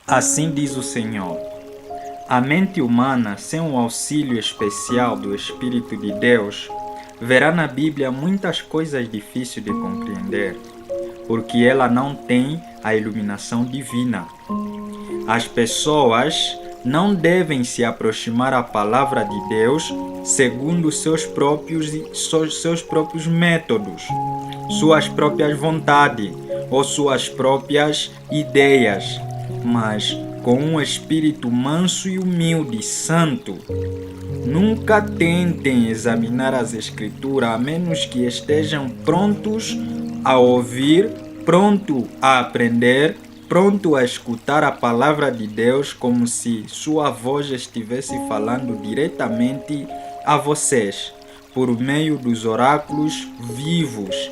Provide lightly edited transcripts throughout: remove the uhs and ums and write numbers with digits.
Assim diz o Senhor: a mente humana, sem o auxílio especial do Espírito de Deus, verá na Bíblia muitas coisas difíceis de compreender, porque ela não tem a iluminação divina. As pessoas não devem se aproximar à palavra de Deus segundo seus próprios métodos, suas próprias vontades ou suas próprias ideias, mas com um espírito manso e humilde, santo. Nunca tentem examinar as Escrituras a menos que estejam prontos a ouvir, pronto a aprender, pronto a escutar a palavra de Deus como se sua voz estivesse falando diretamente a vocês, por meio dos oráculos vivos,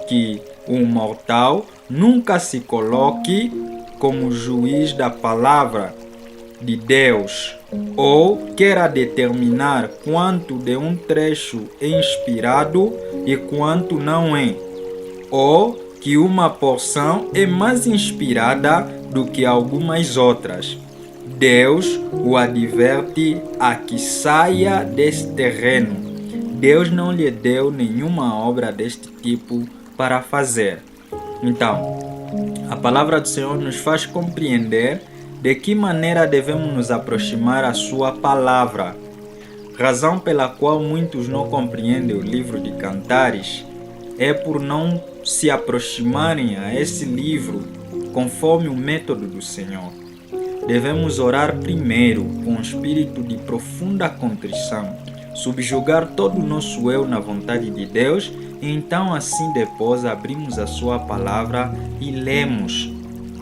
que um mortal nunca se coloque como juiz da palavra de Deus, ou queira determinar quanto de um trecho é inspirado e quanto não é, ou que uma porção é mais inspirada do que algumas outras. Deus o adverte a que saia desse terreno. Deus não lhe deu nenhuma obra deste tipo para fazer. Então, a palavra do Senhor nos faz compreender de que maneira devemos nos aproximar à sua palavra. Razão pela qual muitos não compreendem o livro de Cantares é por não se aproximarem a esse livro conforme o método do Senhor. Devemos orar primeiro com um espírito de profunda contrição, subjugar todo o nosso eu na vontade de Deus, e então assim depois abrimos a sua palavra e lemos.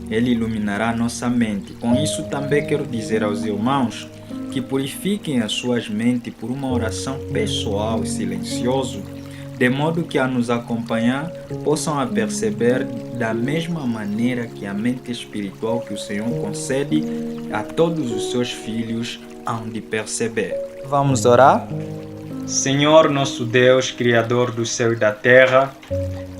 Ele iluminará nossa mente. Com isso também quero dizer aos irmãos que purifiquem as suas mentes por uma oração pessoal e silenciosa, de modo que a nos acompanhar possam perceber da mesma maneira que a mente espiritual que o Senhor concede a todos os seus filhos hão de perceber. Vamos orar? Senhor nosso Deus, Criador do céu e da terra,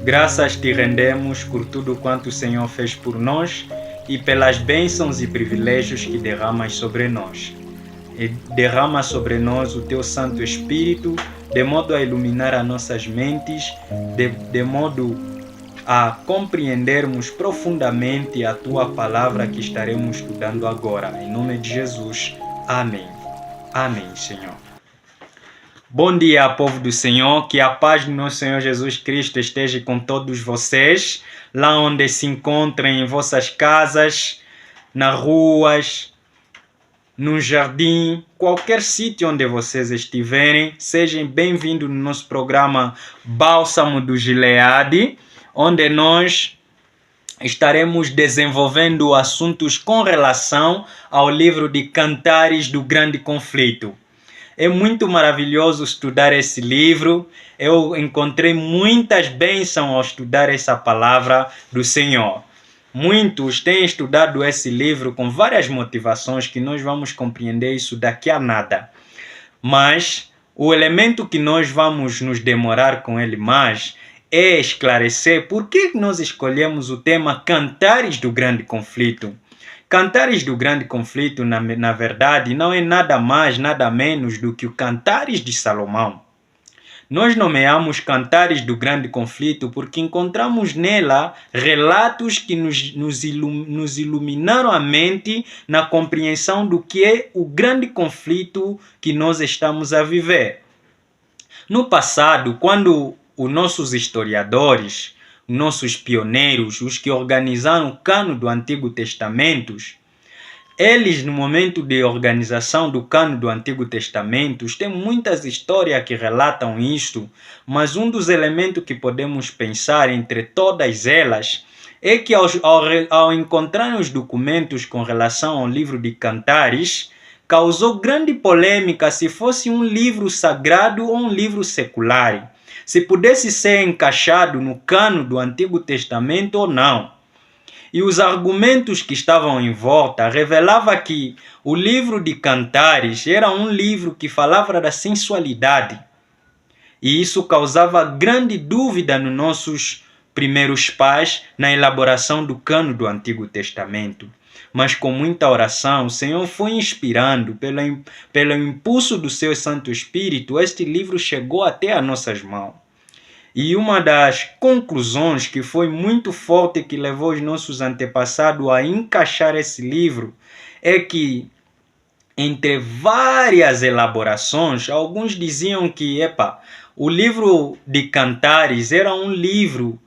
graças te rendemos por tudo quanto o Senhor fez por nós e pelas bênçãos e privilégios que derramas sobre nós. E derrama sobre nós o teu Santo Espírito, de modo a iluminar as nossas mentes, de modo a compreendermos profundamente a tua palavra que estaremos estudando agora. Em nome de Jesus. Amém. Amém, Senhor. Bom dia, povo do Senhor, que a paz do nosso Senhor Jesus Cristo esteja com todos vocês, lá onde se encontrem em vossas casas, nas ruas, no jardim, qualquer sítio onde vocês estiverem. Sejam bem-vindos no nosso programa Bálsamo do Gileade, onde nós estaremos desenvolvendo assuntos com relação ao livro de Cantares do Grande Conflito. É muito maravilhoso estudar esse livro. Eu encontrei muitas bênçãos ao estudar essa palavra do Senhor. Muitos têm estudado esse livro com várias motivações que nós vamos compreender isso daqui a nada. Mas o elemento que nós vamos nos demorar com ele mais é esclarecer por que nós escolhemos o tema Cantares do Grande Conflito. Cantares do Grande Conflito, na verdade, não é nada mais, nada menos do que o Cantares de Salomão. Nós nomeamos Cantares do Grande Conflito porque encontramos nela relatos que nos iluminaram a mente na compreensão do que é o grande conflito que nós estamos a viver. No passado, quando os nossos historiadores, nossos pioneiros, os que organizaram o cano do Antigo Testamento, eles, no momento de organização do cano do Antigo Testamento, tem muitas histórias que relatam isto, mas um dos elementos que podemos pensar entre todas elas é que ao encontrar os documentos com relação ao livro de Cantares, causou grande polêmica se fosse um livro sagrado ou um livro secular, se pudesse ser encaixado no cano do Antigo Testamento ou não. E os argumentos que estavam em volta revelavam que o livro de Cantares era um livro que falava da sensualidade. E isso causava grande dúvida nos nossos primeiros pais na elaboração do cano do Antigo Testamento. Mas com muita oração, o Senhor foi inspirando, pelo impulso do seu Santo Espírito, este livro chegou até as nossas mãos. E uma das conclusões que foi muito forte, que levou os nossos antepassados a encaixar esse livro, é que, entre várias elaborações, alguns diziam que o livro de Cantares era um livro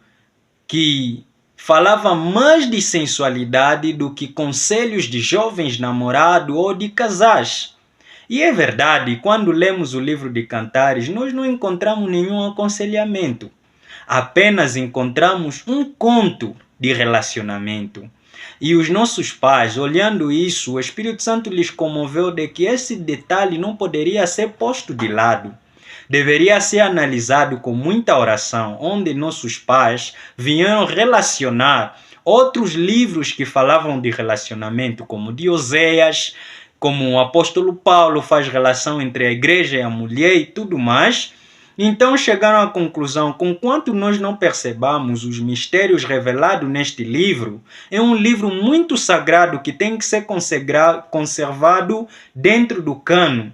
que falava mais de sensualidade do que conselhos de jovens namorados ou de casais. E é verdade, quando lemos o livro de Cantares, nós não encontramos nenhum aconselhamento. Apenas encontramos um conto de relacionamento. E os nossos pais, olhando isso, o Espírito Santo lhes comoveu de que esse detalhe não poderia ser posto de lado. Deveria ser analisado com muita oração, onde nossos pais vinham relacionar outros livros que falavam de relacionamento, como de Oséias, como o apóstolo Paulo faz relação entre a igreja e a mulher e tudo mais. Então chegaram à conclusão, conquanto nós não percebamos os mistérios revelados neste livro, é um livro muito sagrado que tem que ser conservado dentro do cano,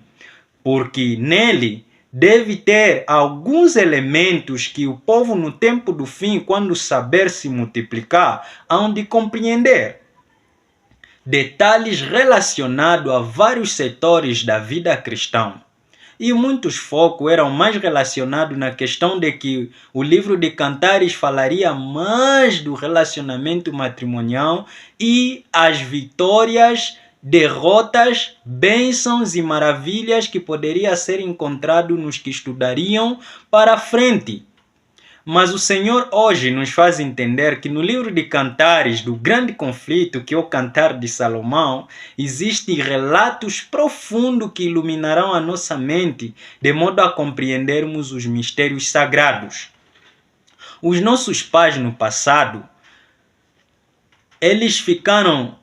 porque nele deve ter alguns elementos que o povo no tempo do fim, quando saber se multiplicar, hão de compreender. Detalhes relacionados a vários setores da vida cristã. E muitos focos eram mais relacionados na questão de que o livro de Cantares falaria mais do relacionamento matrimonial e as vitórias, derrotas, bênçãos e maravilhas que poderia ser encontrado nos que estudariam para frente. Mas o Senhor hoje nos faz entender que no livro de Cantares, do grande conflito que é o Cantar de Salomão, existem relatos profundos que iluminarão a nossa mente, de modo a compreendermos os mistérios sagrados. Os nossos pais no passado, eles ficaram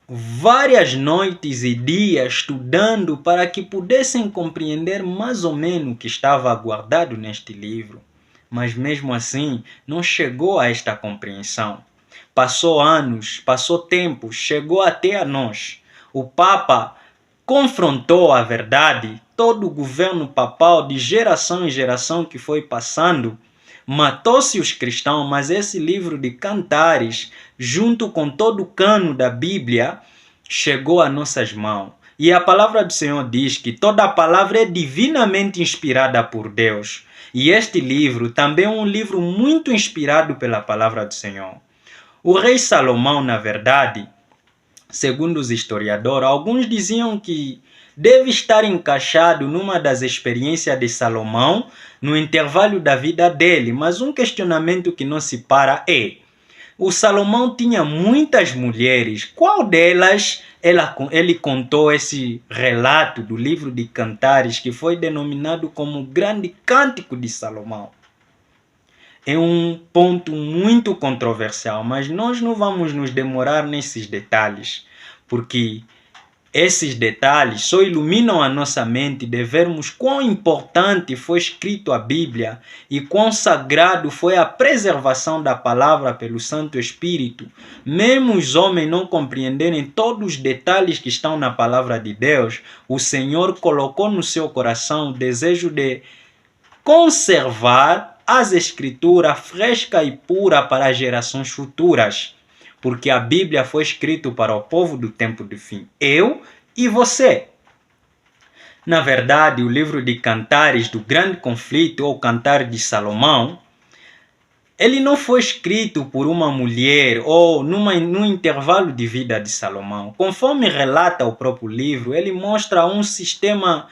várias noites e dias estudando para que pudessem compreender mais ou menos o que estava guardado neste livro. Mas mesmo assim, não chegou a esta compreensão. Passou anos, passou tempo, chegou até a nós. O Papa confrontou a verdade, todo o governo papal de geração em geração que foi passando, matou-se os cristãos, mas esse livro de Cantares, junto com todo o cano da Bíblia, chegou a nossas mãos. E a palavra do Senhor diz que toda a palavra é divinamente inspirada por Deus. E este livro também é um livro muito inspirado pela palavra do Senhor. O rei Salomão, na verdade, segundo os historiadores, alguns diziam que deve estar encaixado numa das experiências de Salomão no intervalo da vida dele. Mas um questionamento que não se para é: o Salomão tinha muitas mulheres, qual delas ele contou esse relato do livro de Cantares, que foi denominado como o Grande Cântico de Salomão? É um ponto muito controversial, mas nós não vamos nos demorar nesses detalhes, porque esses detalhes só iluminam a nossa mente de vermos quão importante foi escrito a Bíblia e quão sagrado foi a preservação da palavra pelo Santo Espírito. Mesmo os homens não compreenderem todos os detalhes que estão na palavra de Deus, o Senhor colocou no seu coração o desejo de conservar as Escrituras fresca e pura para as gerações futuras. Porque a Bíblia foi escrita para o povo do tempo do fim, eu e você. Na verdade, o livro de Cantares do Grande Conflito, ou Cantar de Salomão, ele não foi escrito por uma mulher ou num intervalo de vida de Salomão. Conforme relata o próprio livro, ele mostra um sistema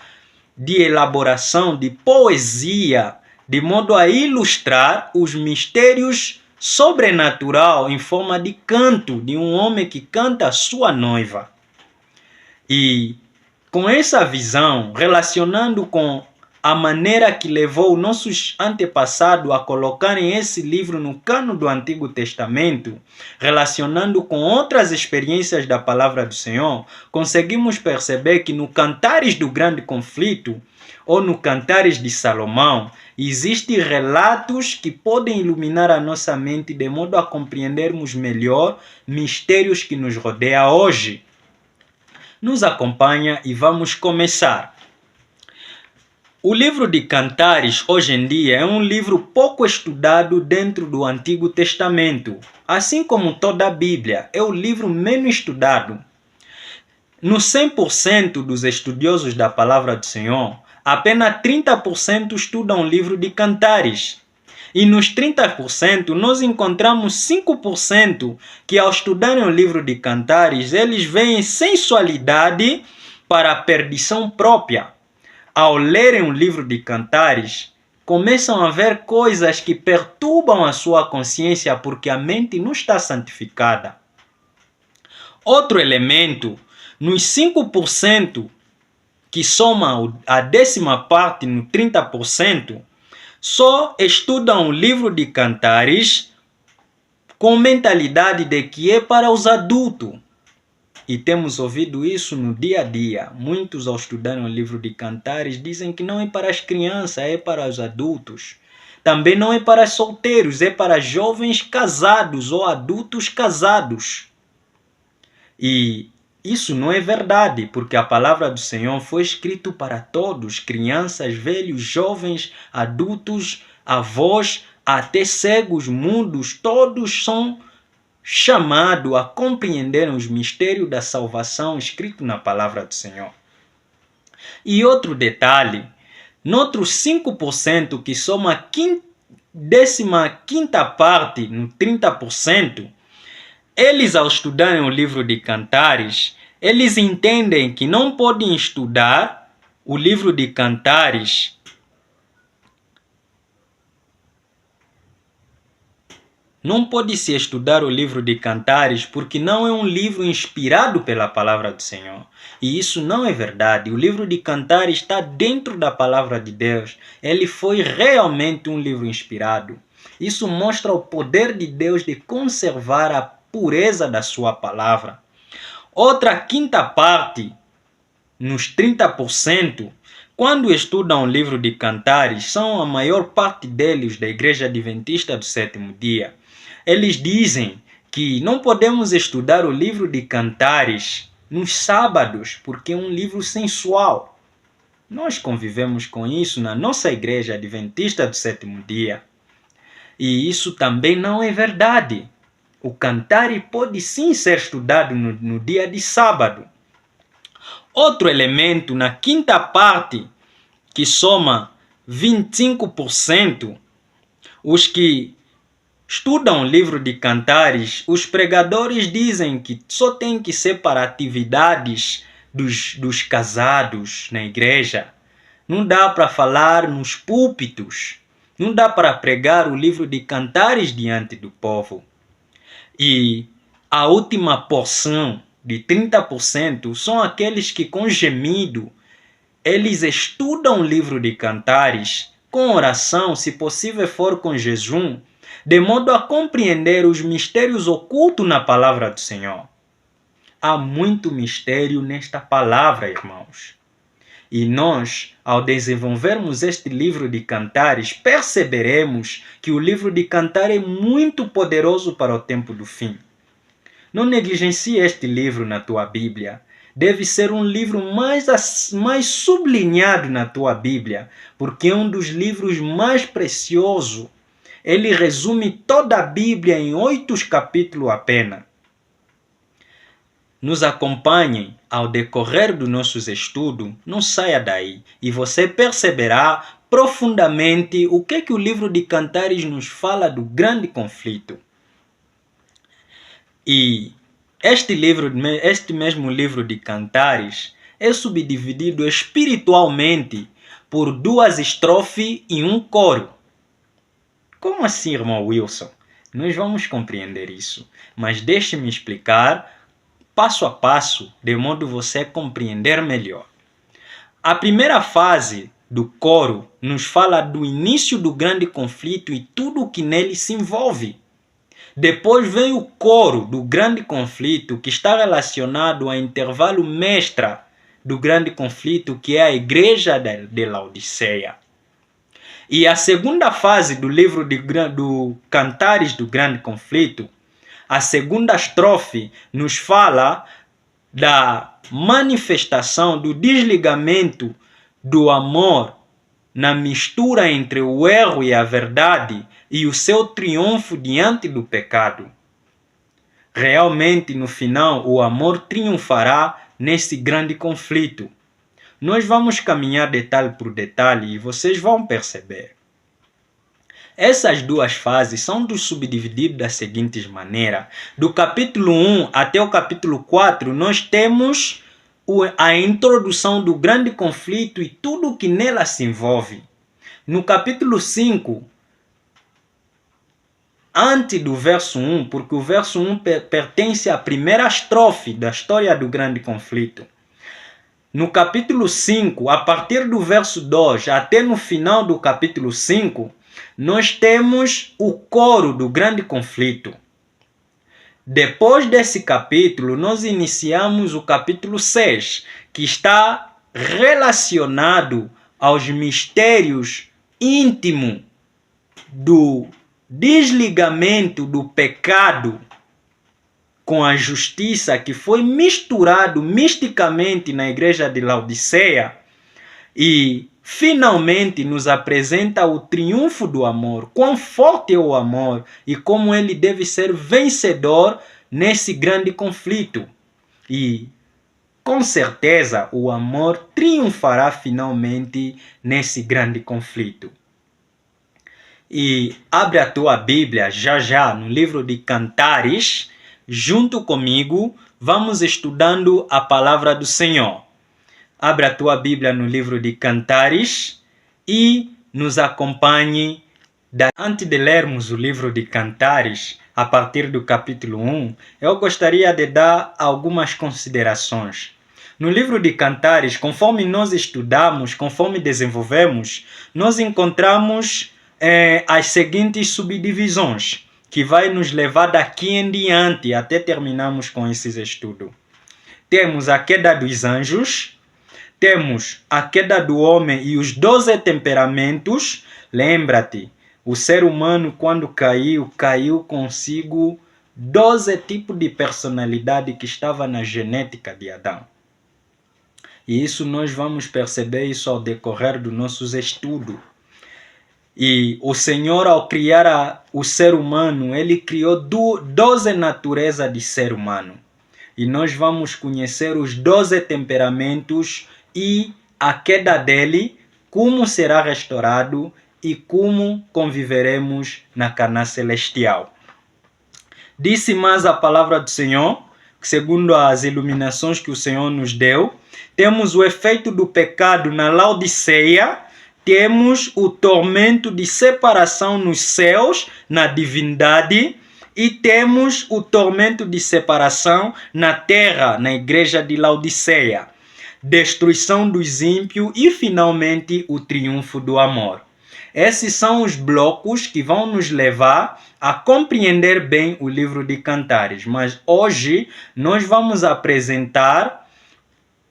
de elaboração, de poesia, de modo a ilustrar os mistérios sobrenatural em forma de canto de um homem que canta a sua noiva. E com essa visão, relacionando com a maneira que levou nossos antepassados a colocarem esse livro no cano do Antigo Testamento, relacionando com outras experiências da Palavra do Senhor, conseguimos perceber que no Cantares do Grande Conflito, ou no Cantares de Salomão, existem relatos que podem iluminar a nossa mente de modo a compreendermos melhor mistérios que nos rodeiam hoje. Nos acompanha e vamos começar. O livro de Cantares, hoje em dia, é um livro pouco estudado dentro do Antigo Testamento. Assim como toda a Bíblia, é o livro menos estudado. No 100% dos estudiosos da Palavra do Senhor, apenas 30% estudam o livro de Cantares. E nos 30% nós encontramos 5% que ao estudarem o livro de Cantares, eles veem sensualidade para a perdição própria. Ao lerem o livro de Cantares, começam a ver coisas que perturbam a sua consciência porque a mente não está santificada. Outro elemento, nos 5% que soma a 10ª parte no 30%, só estudam o livro de Cantares com mentalidade de que é para os adultos. E temos ouvido isso no dia a dia. Muitos, ao estudarem o livro de Cantares, dizem que não é para as crianças, é para os adultos. Também não é para solteiros, é para jovens casados ou adultos casados. E isso não é verdade, porque a palavra do Senhor foi escrita para todos, crianças, velhos, jovens, adultos, avós, até cegos, mudos, todos são chamados a compreender os mistérios da salvação escrito na palavra do Senhor. E outro detalhe, noutros 5% que soma a 15ª parte no 30%, eles, ao estudarem o livro de Cantares, eles entendem que não podem estudar o livro de Cantares porque não é um livro inspirado pela palavra do Senhor. E isso não é verdade. O livro de Cantares está dentro da palavra de Deus. Ele foi realmente um livro inspirado. Isso mostra o poder de Deus de conservar a pureza da sua palavra. Outra 5ª parte, nos 30%, quando estudam o livro de Cantares, são a maior parte deles da Igreja Adventista do Sétimo Dia. Eles dizem que não podemos estudar o livro de Cantares nos sábados, porque é um livro sensual. Nós convivemos com isso na nossa Igreja Adventista do Sétimo Dia. E isso também não é verdade. O Cantares pode sim ser estudado no dia de sábado. Outro elemento, na 5ª parte, que soma 25%, os que estudam o livro de Cantares, os pregadores dizem que só tem que ser para atividades dos casados na igreja. Não dá para falar nos púlpitos. Não dá para pregar o livro de Cantares diante do povo. E a última porção de 30% são aqueles que com gemido eles estudam o livro de Cantares com oração, se possível for com jejum, de modo a compreender os mistérios ocultos na palavra do Senhor. Há muito mistério nesta palavra, irmãos. E nós, ao desenvolvermos este livro de Cantares, perceberemos que o livro de Cantares é muito poderoso para o tempo do fim. Não negligencie este livro na tua Bíblia. Deve ser um livro mais sublinhado na tua Bíblia, porque é um dos livros mais preciosos. Ele resume toda a Bíblia em 8 capítulos apenas. Nos acompanhem ao decorrer dos nossos estudos, não saia daí e você perceberá profundamente o que o livro de Cantares nos fala do grande conflito. E este mesmo livro de Cantares é subdividido espiritualmente por 2 estrofes e um coro. Como assim, irmão Wilson? Nós vamos compreender isso, mas deixe-me explicar passo a passo, de modo você compreender melhor. A primeira fase do coro nos fala do início do grande conflito e tudo o que nele se envolve. Depois vem o coro do grande conflito, que está relacionado ao intervalo mestra do grande conflito, que é a igreja de Laodiceia. E a segunda fase do livro do Cantares do Grande Conflito, a segunda estrofe nos fala da manifestação, do desligamento do amor na mistura entre o erro e a verdade e o seu triunfo diante do pecado. Realmente, no final, o amor triunfará nesse grande conflito. Nós vamos caminhar detalhe por detalhe e vocês vão perceber. Essas duas fases são subdivididas da seguinte maneira. Do capítulo 1 até o capítulo 4, nós temos a introdução do grande conflito e tudo o que nela se envolve. No capítulo 5, antes do verso 1, porque o verso 1 pertence à primeira estrofe da história do grande conflito. No capítulo 5, a partir do verso 2 até no final do capítulo 5, nós temos o coro do grande conflito. Depois desse capítulo, nós iniciamos o capítulo 6, que está relacionado aos mistérios íntimos do desligamento do pecado com a justiça, que foi misturado misticamente na igreja de Laodiceia, e finalmente nos apresenta o triunfo do amor, quão forte é o amor e como ele deve ser vencedor nesse grande conflito. E com certeza o amor triunfará finalmente nesse grande conflito. E abre a tua Bíblia já no livro de Cantares, junto comigo, vamos estudando a palavra do Senhor. Abra a tua Bíblia no livro de Cantares e nos acompanhe. Antes de lermos o livro de Cantares, a partir do capítulo 1, eu gostaria de dar algumas considerações. No livro de Cantares, conforme nós estudamos, conforme desenvolvemos, nós encontramos as seguintes subdivisões, que vai nos levar daqui em diante até terminarmos com esses estudos. Temos a queda dos anjos, temos a queda do homem e os 12 temperamentos. Lembra-te, o ser humano quando caiu consigo 12 tipos de personalidade que estava na genética de Adão. E isso nós vamos perceber isso ao decorrer dos nossos estudos. E o Senhor, ao criar o ser humano, ele criou 12 naturezas de ser humano. E nós vamos conhecer os 12 temperamentos e a queda dele, como será restaurado e como conviveremos na Canaã celestial. Disse mais a palavra do Senhor, que segundo as iluminações que o Senhor nos deu, temos o efeito do pecado na Laodiceia, temos o tormento de separação nos céus, na divindade, e temos o tormento de separação na terra, na igreja de Laodiceia, destruição dos ímpios e, finalmente, o triunfo do amor. Esses são os blocos que vão nos levar a compreender bem o livro de Cantares. Mas hoje nós vamos apresentar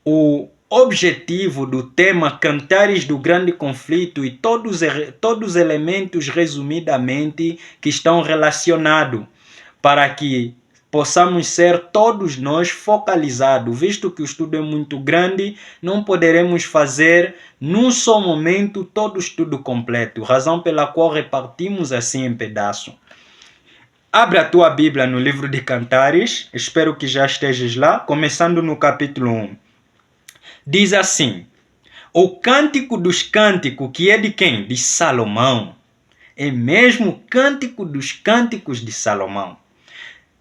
o objetivo do tema Cantares do Grande Conflito e todos os elementos resumidamente que estão relacionados, para que possamos ser todos nós focalizados. Visto que o estudo é muito grande, não poderemos fazer num só momento todo o estudo completo, razão pela qual repartimos assim em pedaços. Abre a tua Bíblia no livro de Cantares, espero que já estejas lá, começando no capítulo 1. Diz assim: o cântico dos cânticos, que é de quem? De Salomão. É mesmo o cântico dos cânticos de Salomão.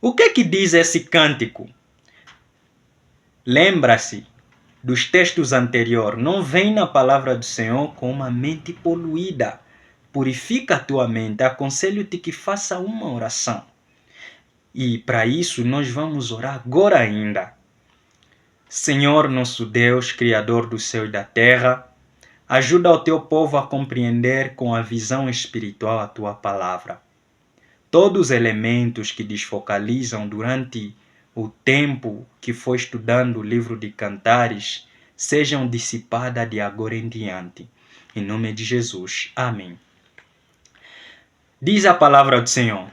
O que é que diz esse cântico? Lembra-se dos textos anteriores. Não vem na palavra do Senhor com uma mente poluída. Purifica a tua mente. Aconselho-te que faça uma oração. E para isso nós vamos orar agora ainda. Senhor nosso Deus, Criador do céu e da terra, Ajuda o teu povo a compreender com a visão espiritual a tua palavra. Todos os elementos que desfocalizam durante o tempo que foi estudando o livro de Cantares sejam dissipados de agora em diante. Em nome de Jesus. Amém. Diz a palavra do Senhor: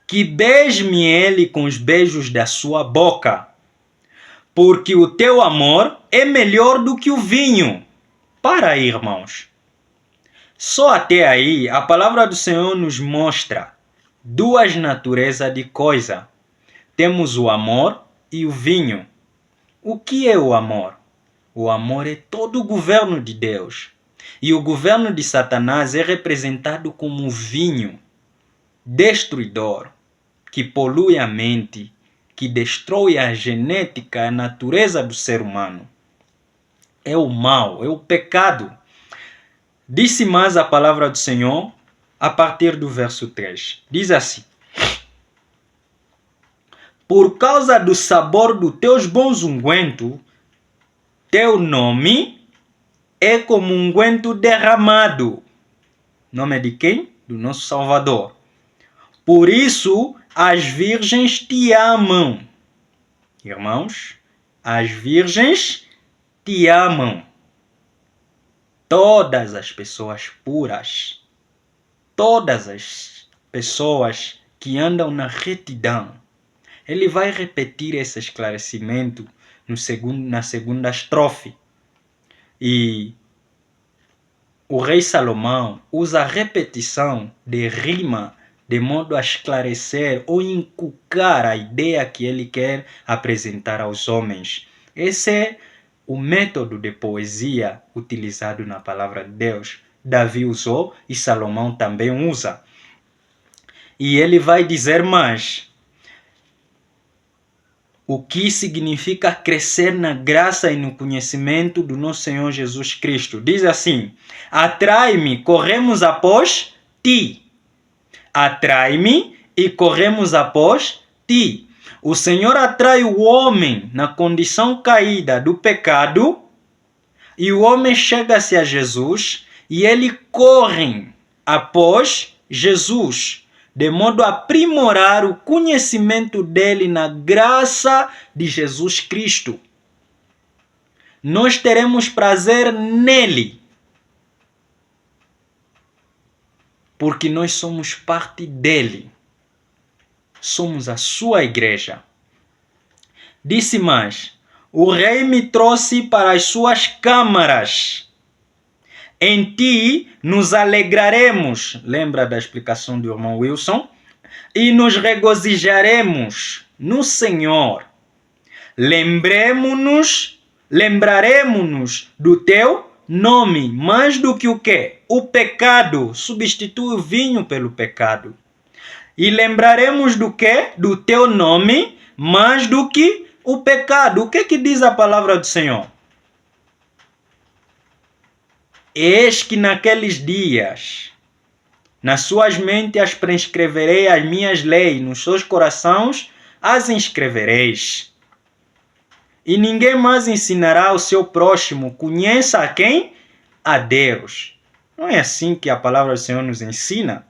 que beije-me ele com os beijos da sua boca, porque o teu amor é melhor do que o vinho. Para aí, irmãos. Só até aí, a palavra do Senhor nos mostra duas naturezas de coisa. Temos o amor e o vinho. O que é o amor? O amor é todo o governo de Deus. E o governo de Satanás é representado como um vinho destruidor, que polui a mente, que destrói a genética, a natureza do ser humano. É o mal, é o pecado. Disse mais a palavra do Senhor a partir do verso 3. Diz assim: por causa do sabor dos teus bons ungüentos, teu nome é como unguento derramado. Nome de quem? Do nosso Salvador. Por isso, as virgens te amam. Irmãos, as virgens te amam. Todas as pessoas puras, todas as pessoas que andam na retidão. Ele vai repetir esse esclarecimento na segunda estrofe. E o rei Salomão usa a repetição de rima de modo a esclarecer ou inculcar a ideia que ele quer apresentar aos homens. Esse é o método de poesia utilizado na palavra de Deus. Davi usou e Salomão também usa. E ele vai dizer mais: o que significa crescer na graça e no conhecimento do nosso Senhor Jesus Cristo. Diz assim: atrai-me, corremos após ti. Atrai-me e corremos após ti. O Senhor atrai o homem na condição caída do pecado, e o homem chega-se a Jesus e ele corre após Jesus, de modo a aprimorar o conhecimento dele na graça de Jesus Cristo. Nós teremos prazer nele, porque nós somos parte dele. Somos a sua igreja. Disse mais: o rei me trouxe para as suas câmaras. Em ti nos alegraremos. Lembra da explicação do irmão Wilson? E nos regozijaremos no Senhor. Lembraremos-nos do teu nome, mais do que o quê? O pecado. Substitui o vinho pelo pecado. E lembraremos do quê? Do teu nome, mais do que o pecado. O que diz a palavra do Senhor? Eis que naqueles dias, nas suas mentes prescreverei as minhas leis, nos seus corações as inscrevereis. E ninguém mais ensinará ao seu próximo: conheça a quem? A Deus. Não é assim que a palavra do Senhor nos ensina?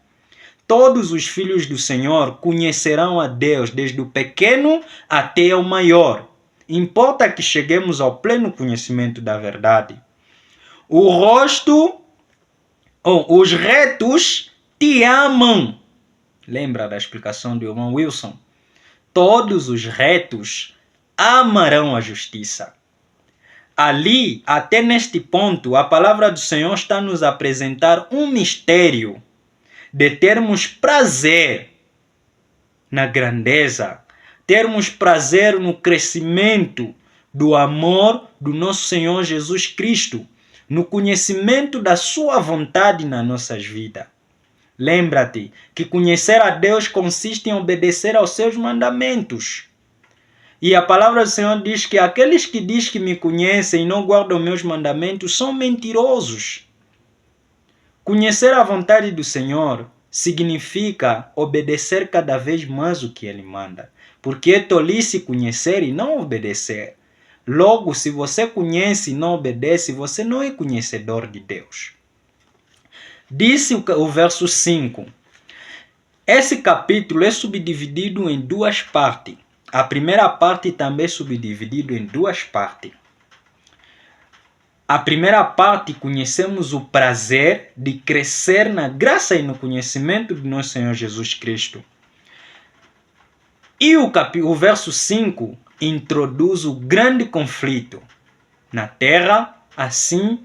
Todos os filhos do Senhor conhecerão a Deus, desde o pequeno até o maior. Importa que cheguemos ao pleno conhecimento da verdade. Os retos te amam. Lembra da explicação do irmão Wilson? Todos os retos amarão a justiça. Ali, até neste ponto, a palavra do Senhor está a nos apresentar um mistério de termos prazer na grandeza, termos prazer no crescimento do amor do nosso Senhor Jesus Cristo, no conhecimento da sua vontade nas nossas vidas. Lembra-te que conhecer a Deus consiste em obedecer aos seus mandamentos. E a palavra do Senhor diz que aqueles que dizem que me conhecem e não guardam meus mandamentos são mentirosos. Conhecer a vontade do Senhor significa obedecer cada vez mais o que Ele manda. Porque é tolice conhecer e não obedecer. Logo, se você conhece e não obedece, você não é conhecedor de Deus. Disse o verso 5. Esse capítulo é subdividido em duas partes. A primeira parte também é subdividida em duas partes. A primeira parte, conhecemos o prazer de crescer na graça e no conhecimento de nosso Senhor Jesus Cristo. E o verso 5 introduz o grande conflito na terra, assim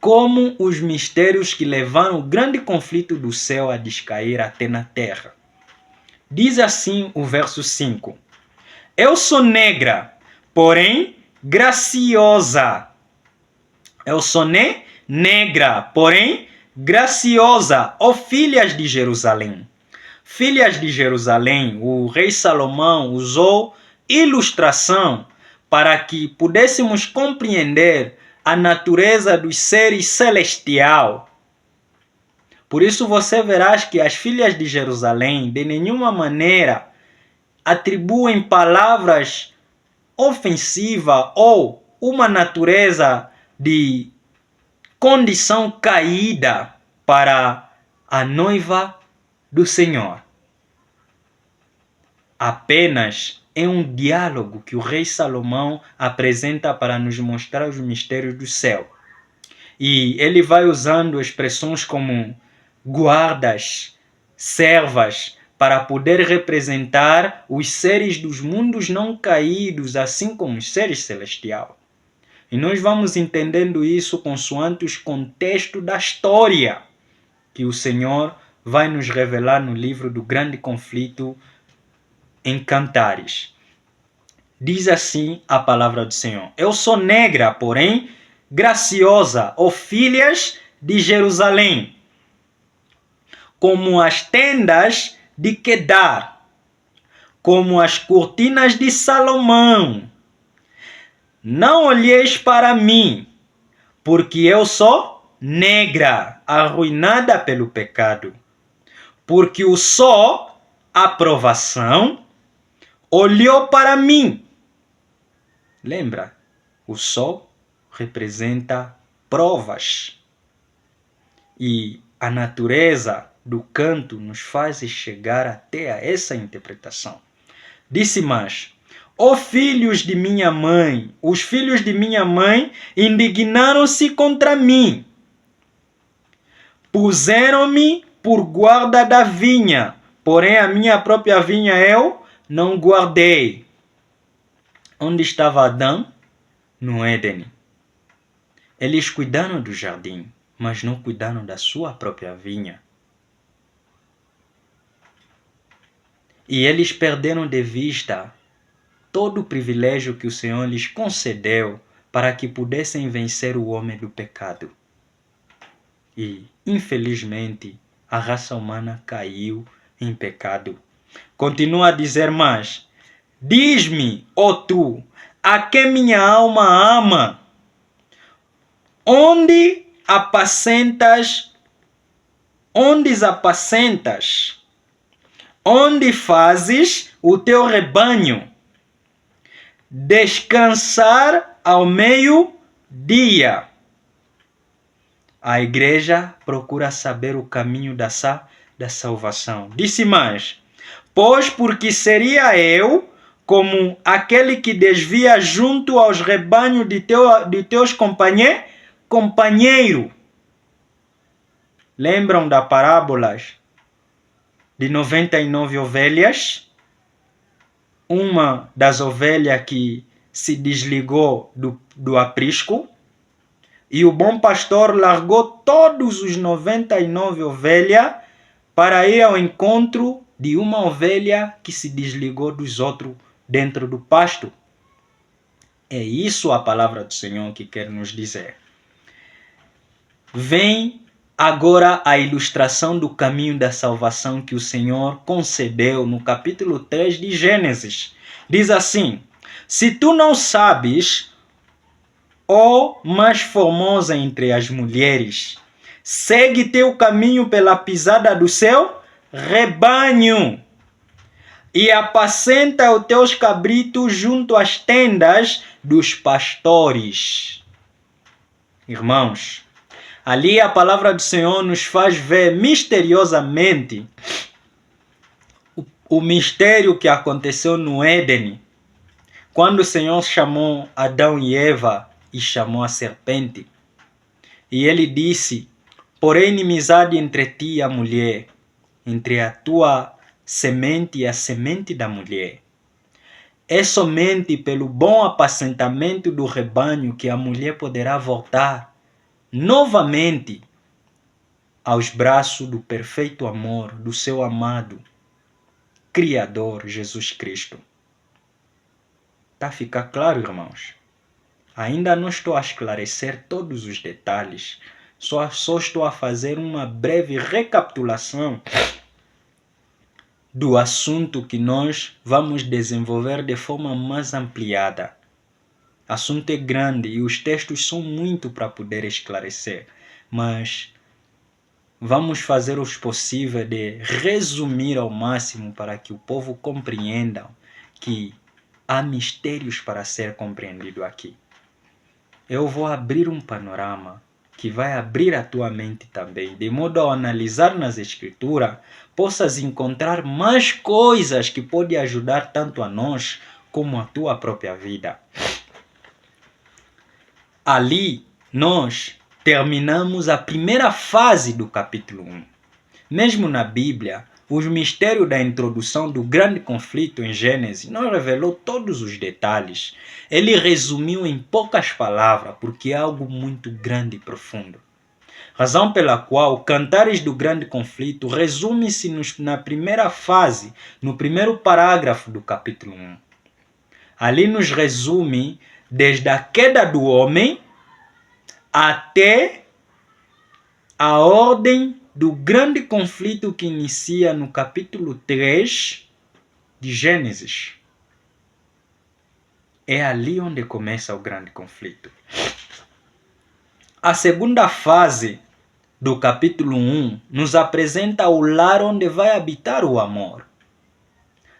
como os mistérios que levaram o grande conflito do céu a descair até na terra. Diz assim o verso 5. Eu sou negra, porém graciosa. Eu sou negra, porém graciosa, ó filhas de Jerusalém. Filhas de Jerusalém, o rei Salomão usou ilustração para que pudéssemos compreender a natureza dos seres celestial. Por isso você verás que as filhas de Jerusalém de nenhuma maneira atribuem palavras ofensivas ou uma natureza de condição caída para a noiva do Senhor. Apenas é um diálogo que o rei Salomão apresenta para nos mostrar os mistérios do céu. E ele vai usando expressões como guardas, servas, para poder representar os seres dos mundos não caídos, assim como os seres celestiais. E nós vamos entendendo isso consoante os contextos da história que o Senhor vai nos revelar no livro do Grande Conflito em Cantares. Diz assim a palavra do Senhor. Eu sou negra, porém graciosa, ó filhas de Jerusalém, como as tendas de Quedar, como as cortinas de Salomão. Não olheis para mim, porque eu sou negra, arruinada pelo pecado. Porque o sol, a provação, olhou para mim. Lembra? O sol representa provas. E a natureza do canto nos faz chegar até a essa interpretação. Disse mais: ó filhos de minha mãe, os filhos de minha mãe indignaram-se contra mim. Puseram-me por guarda da vinha, porém a minha própria vinha eu não guardei. Onde estava Adão? No Éden. Eles cuidaram do jardim, mas não cuidaram da sua própria vinha. E eles perderam de vista todo o privilégio que o Senhor lhes concedeu para que pudessem vencer o homem do pecado. E, infelizmente, a raça humana caiu em pecado. Continua a dizer mais: diz-me, ó tu, a que minha alma ama, onde apacentas, onde fazes o teu rebanho descansar ao meio-dia. A igreja procura saber o caminho da salvação. Disse mais: pois porque seria eu como aquele que desvia junto aos rebanhos de teus companheiros. Lembram da parábolas de 99 ovelhas? Uma das ovelhas que se desligou do aprisco, e o bom pastor largou todos os 99 ovelhas para ir ao encontro de uma ovelha que se desligou dos outros dentro do pasto. É isso a palavra do Senhor que quer nos dizer. Vem agora a ilustração do caminho da salvação que o Senhor concedeu no capítulo 3 de Gênesis. Diz assim: se tu não sabes, ó mais formosa entre as mulheres, segue teu caminho pela pisada do seu rebanho, e apacenta os teus cabritos junto às tendas dos pastores. Irmãos, ali a palavra do Senhor nos faz ver misteriosamente o mistério que aconteceu no Éden, quando o Senhor chamou Adão e Eva e chamou a serpente. E ele disse: porém inimizade entre ti e a mulher, entre a tua semente e a semente da mulher. É somente pelo bom apacentamento do rebanho que a mulher poderá voltar novamente aos braços do perfeito amor do seu amado Criador Jesus Cristo. Tá a ficar claro, irmãos? Ainda não estou a esclarecer todos os detalhes, só estou a fazer uma breve recapitulação do assunto que nós vamos desenvolver de forma mais ampliada. O assunto é grande e os textos são muito para poder esclarecer, mas vamos fazer o possível de resumir ao máximo para que o povo compreenda que há mistérios para ser compreendido aqui. Eu vou abrir um panorama que vai abrir a tua mente também, de modo a analisar nas Escrituras, possas encontrar mais coisas que podem ajudar tanto a nós como a tua própria vida. Ali, nós terminamos a primeira fase do capítulo 1. Mesmo na Bíblia, os mistérios da introdução do grande conflito em Gênesis não revelou todos os detalhes. Ele resumiu em poucas palavras, porque é algo muito grande e profundo. Razão pela qual Cantares do Grande Conflito resume-se na primeira fase, no primeiro parágrafo do capítulo 1. Ali nos resume desde a queda do homem até a ordem do grande conflito que inicia no capítulo 3 de Gênesis. É ali onde começa o grande conflito. A segunda fase do capítulo 1 nos apresenta o lar onde vai habitar o amor.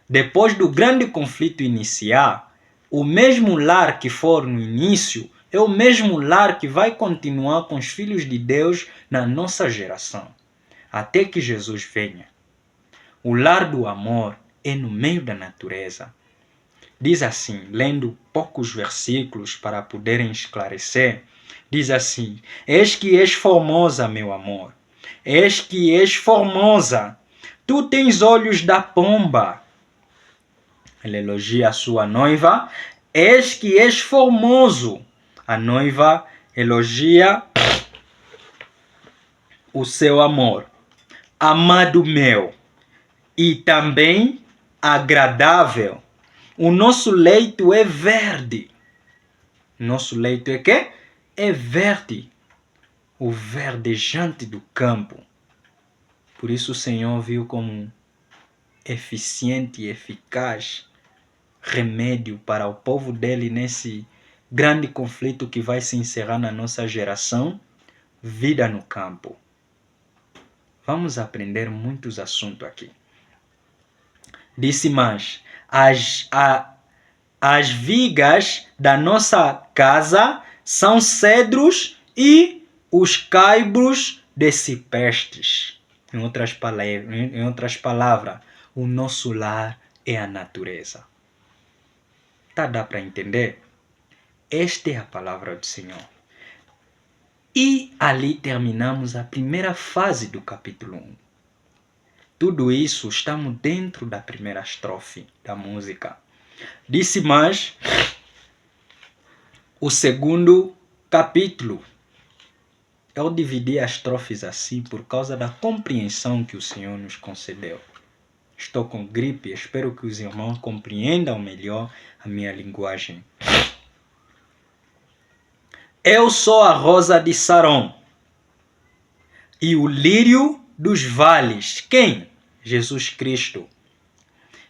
Depois do grande conflito iniciar, o mesmo lar que for no início é o mesmo lar que vai continuar com os filhos de Deus na nossa geração, até que Jesus venha. O lar do amor é no meio da natureza. Diz assim, lendo poucos versículos para poderem esclarecer, diz assim: eis que és formosa, meu amor, eis que és formosa, tu tens olhos da pomba. Ele elogia a sua noiva, eis que és formoso. A noiva elogia o seu amor. Amado meu, e também agradável. O nosso leito é verde. Nosso leito é quê? É verde. O verdejante do campo. Por isso o Senhor viu como eficiente e eficaz remédio para o povo dele nesse grande conflito que vai se encerrar na nossa geração, vida no campo. Vamos aprender muitos assuntos aqui. Disse mais, as vigas da nossa casa são cedros e os caibros de ciprestes. Em outras palavras, o nosso lar é a natureza. Dá para entender? Esta é a palavra do Senhor. E ali terminamos a primeira fase do capítulo 1. Tudo isso estamos dentro da primeira estrofe da música. Disse mais o segundo capítulo. Eu dividi as estrofes assim por causa da compreensão que o Senhor nos concedeu. Estou com gripe, espero que os irmãos compreendam melhor a minha linguagem. Eu sou a rosa de Saron e o lírio dos vales. Quem? Jesus Cristo.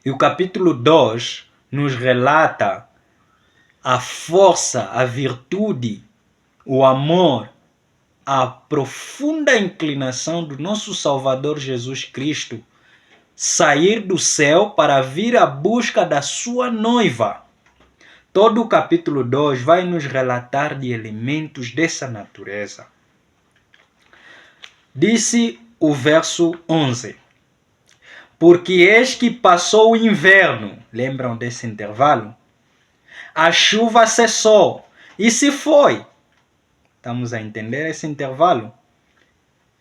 E o capítulo 2 nos relata a força, a virtude, o amor, a profunda inclinação do nosso Salvador Jesus Cristo sair do céu para vir à busca da sua noiva. Todo o capítulo 2 vai nos relatar de elementos dessa natureza. Disse o verso 11: porque eis que passou o inverno, lembram desse intervalo? A chuva cessou e se foi. Estamos a entender esse intervalo?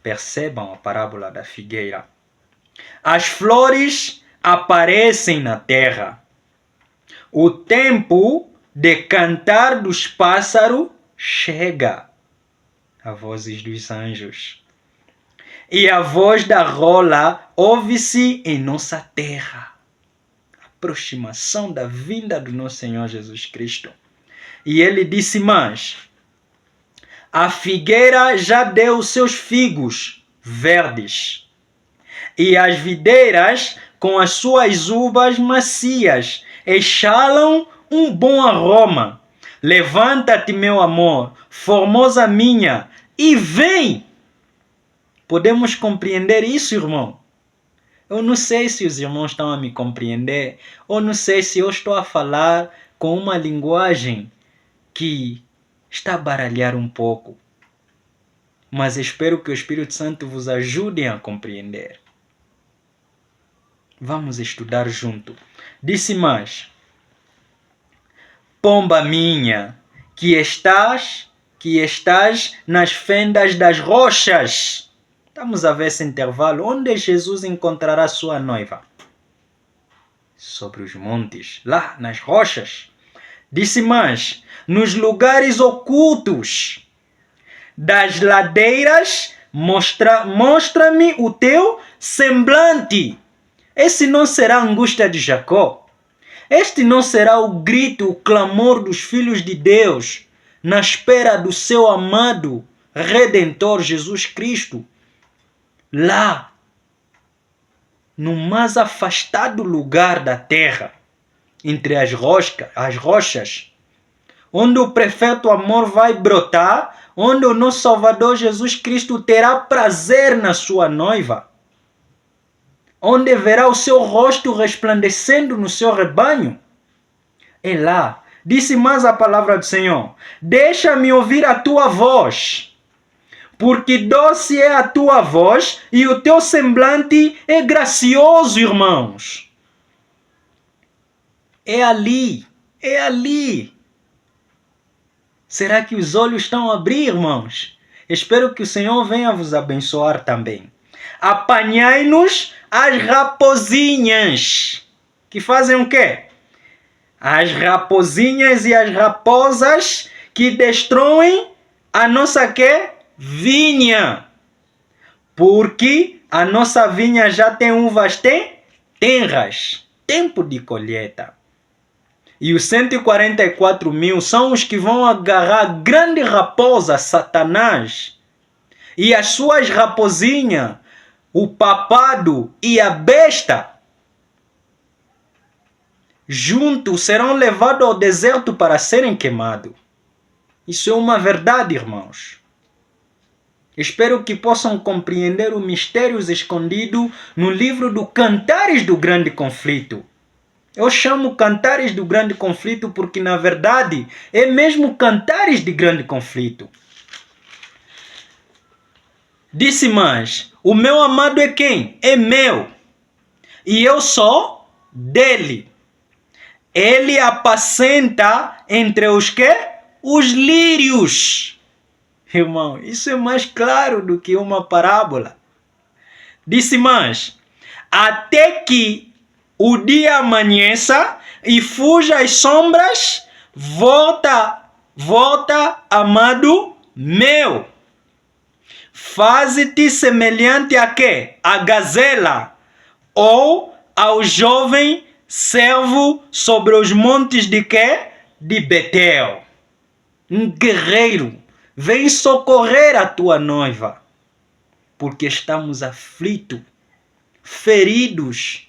Percebam a parábola da figueira. As flores aparecem na terra. O tempo de cantar dos pássaros chega. A vozes dos anjos. E a voz da rola ouve-se em nossa terra. Aproximação da vinda do nosso Senhor Jesus Cristo. E ele disse mais: a figueira já deu seus figos verdes, e as videiras com as suas uvas macias exalam um bom aroma. Levanta-te, meu amor, formosa minha, e vem. Podemos compreender isso, irmão? Eu não sei se os irmãos estão a me compreender, ou não sei se eu estou a falar com uma linguagem que está a baralhar um pouco. Mas espero que o Espírito Santo vos ajude a compreender. Vamos estudar junto. Disse mais: pomba minha, que estás nas fendas das rochas. Estamos a ver esse intervalo. Onde Jesus encontrará sua noiva? Sobre os montes, lá nas rochas. Disse mais: nos lugares ocultos das ladeiras, mostra-me o teu semblante. Esse não será a angústia de Jacó. Este não será o grito, o clamor dos filhos de Deus na espera do seu amado Redentor Jesus Cristo. Lá, no mais afastado lugar da terra, entre as rochas, onde o perfeito amor vai brotar, onde o nosso Salvador Jesus Cristo terá prazer na sua noiva, onde verá o seu rosto resplandecendo no seu rebanho. É lá. Disse mais a palavra do Senhor: deixa-me ouvir a tua voz, porque doce é a tua voz e o teu semblante é gracioso, irmãos. É ali. Será que os olhos estão a abrir, irmãos? Espero que o Senhor venha vos abençoar também. Apanhai-nos as raposinhas. Que fazem o quê? As raposinhas e as raposas que destroem a nossa quê? Vinha. Porque a nossa vinha já tem uvas tenras. Tempo de colheita. E os 144 mil são os que vão agarrar a grande raposa, Satanás, e as suas raposinhas, o papado e a besta, juntos serão levados ao deserto para serem queimados. Isso é uma verdade, irmãos. Espero que possam compreender os mistérios escondidos no livro do Cantares do Grande Conflito. Eu chamo Cantares do Grande Conflito porque, na verdade, é mesmo Cantares de Grande Conflito. Disse mais: o meu amado é quem? É meu. E eu sou dele. Ele apacenta entre os quê? Os lírios. Irmão, isso é mais claro do que uma parábola. Disse mais: até que o dia amanheça e fuja as sombras, volta, amado meu. Faze-te semelhante a quê? A gazela, ou ao jovem servo sobre os montes de quê? De Betel. Um guerreiro, vem socorrer a tua noiva, porque estamos aflitos, feridos,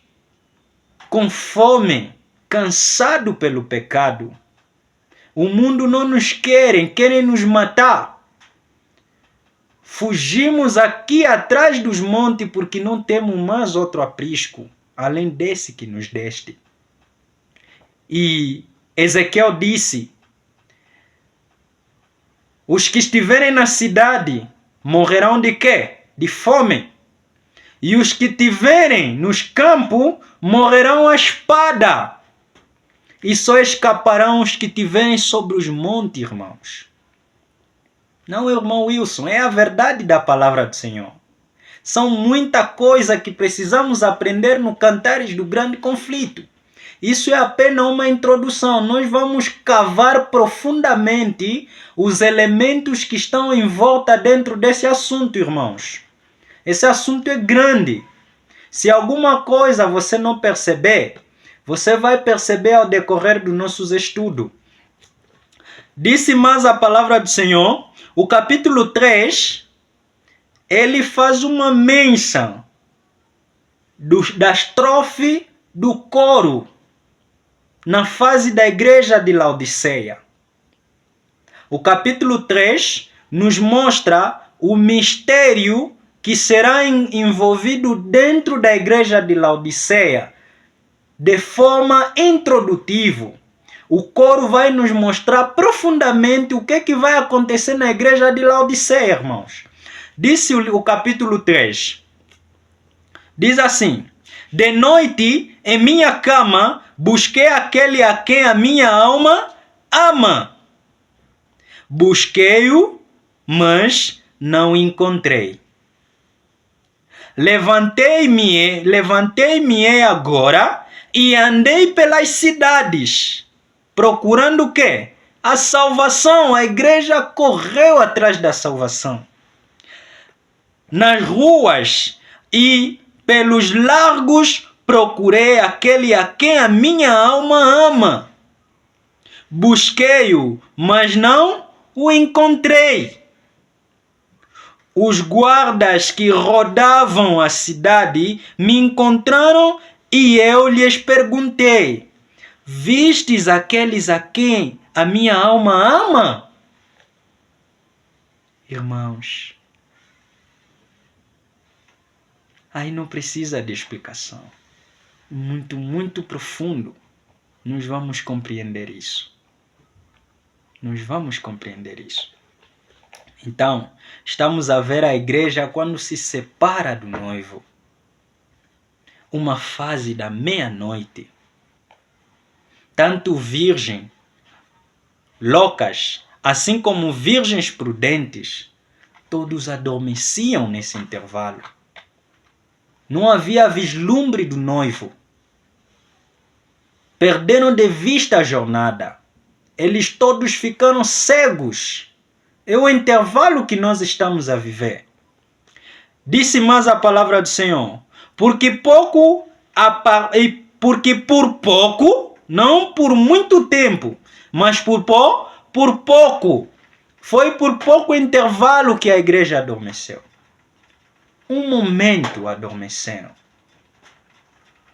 com fome, cansado pelo pecado. O mundo não nos querem nos matar. Fugimos aqui atrás dos montes porque não temos mais outro aprisco. além desse que nos deste. E Ezequiel disse: os que estiverem na cidade morrerão de quê? De fome. E os que estiverem nos campos morrerão à espada. E só escaparão os que estiverem sobre os montes, irmãos. Não, irmão Wilson, é a verdade da palavra do Senhor. São muita coisa que precisamos aprender no Cantares do Grande Conflito. Isso é apenas uma introdução. Nós vamos cavar profundamente os elementos que estão em volta dentro desse assunto, irmãos. Esse assunto é grande. Se alguma coisa você não perceber, você vai perceber ao decorrer dos nossos estudos. Disse mais a palavra do Senhor, o capítulo 3, ele faz uma menção da estrofe do coro na fase da igreja de Laodiceia. O capítulo 3 nos mostra o mistério que será envolvido dentro da igreja de Laodiceia de forma introdutiva. O coro vai nos mostrar profundamente o que vai acontecer na igreja de Laodiceia, irmãos. Disse o capítulo 3. Diz assim: de noite em minha cama busquei aquele a quem a minha alma ama. Busquei-o, mas não encontrei. Levantei-me agora e andei pelas cidades, procurando o quê? A salvação. A igreja correu atrás da salvação. Nas ruas e pelos largos procurei aquele a quem a minha alma ama. Busquei-o, mas não o encontrei. Os guardas que rodavam a cidade me encontraram e eu lhes perguntei: vistes aqueles a quem a minha alma ama? Irmãos, aí não precisa de explicação. Muito profundo. Nós vamos compreender isso. Nós vamos compreender isso. Então, estamos a ver a igreja quando se separa do noivo. Uma fase da meia-noite. Tanto virgem, loucas, assim como virgens prudentes, todos adormeciam nesse intervalo. Não havia vislumbre do noivo. Perderam de vista a jornada. Eles todos ficaram cegos. É o intervalo que nós estamos a viver. Disse mais a palavra do Senhor: porque por pouco, não por muito tempo, mas por pouco, foi por pouco intervalo que a igreja adormeceu. Um momento adormeceram.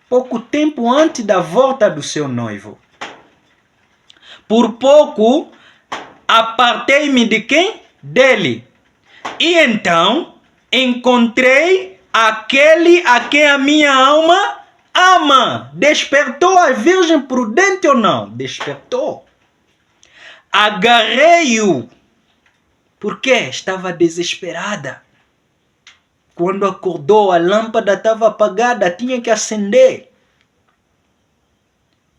Pouco tempo antes da volta do seu noivo. Por pouco apartei-me de quem? Dele. E então encontrei aquele a quem a minha alma ama. Despertou a virgem prudente ou não? Despertou. Agarrei-o. Porque estava desesperada. Quando acordou, a lâmpada estava apagada, tinha que acender.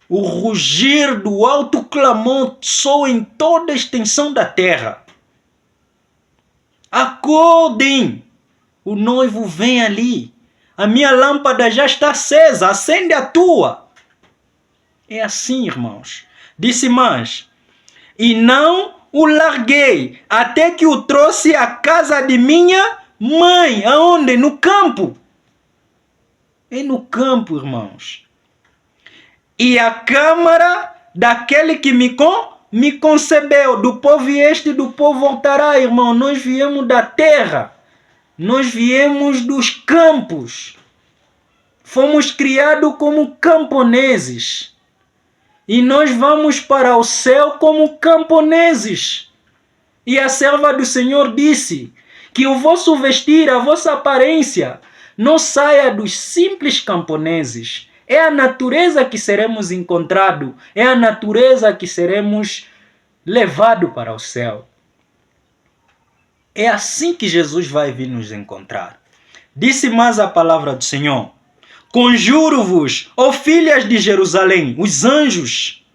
O rugir do alto clamor soa em toda a extensão da terra. Acordem! O noivo vem ali. A minha lâmpada já está acesa, acende a tua. É assim, irmãos. Disse mais: e não o larguei, até que o trouxe à casa de minha mãe. Aonde? No campo. É no campo, irmãos. E a câmara daquele que me concebeu, do povo este e do povo voltará, irmão. Nós viemos da terra, nós viemos dos campos, fomos criados como camponeses, e nós vamos para o céu como camponeses. E a serva do Senhor disse que o vosso vestir, a vossa aparência, Não saia dos simples camponeses. É a natureza que seremos encontrados. É a natureza que seremos levados para o céu. É assim que Jesus vai vir nos encontrar. Disse mais a palavra do Senhor: conjuro-vos, ó filhas de Jerusalém, os anjos,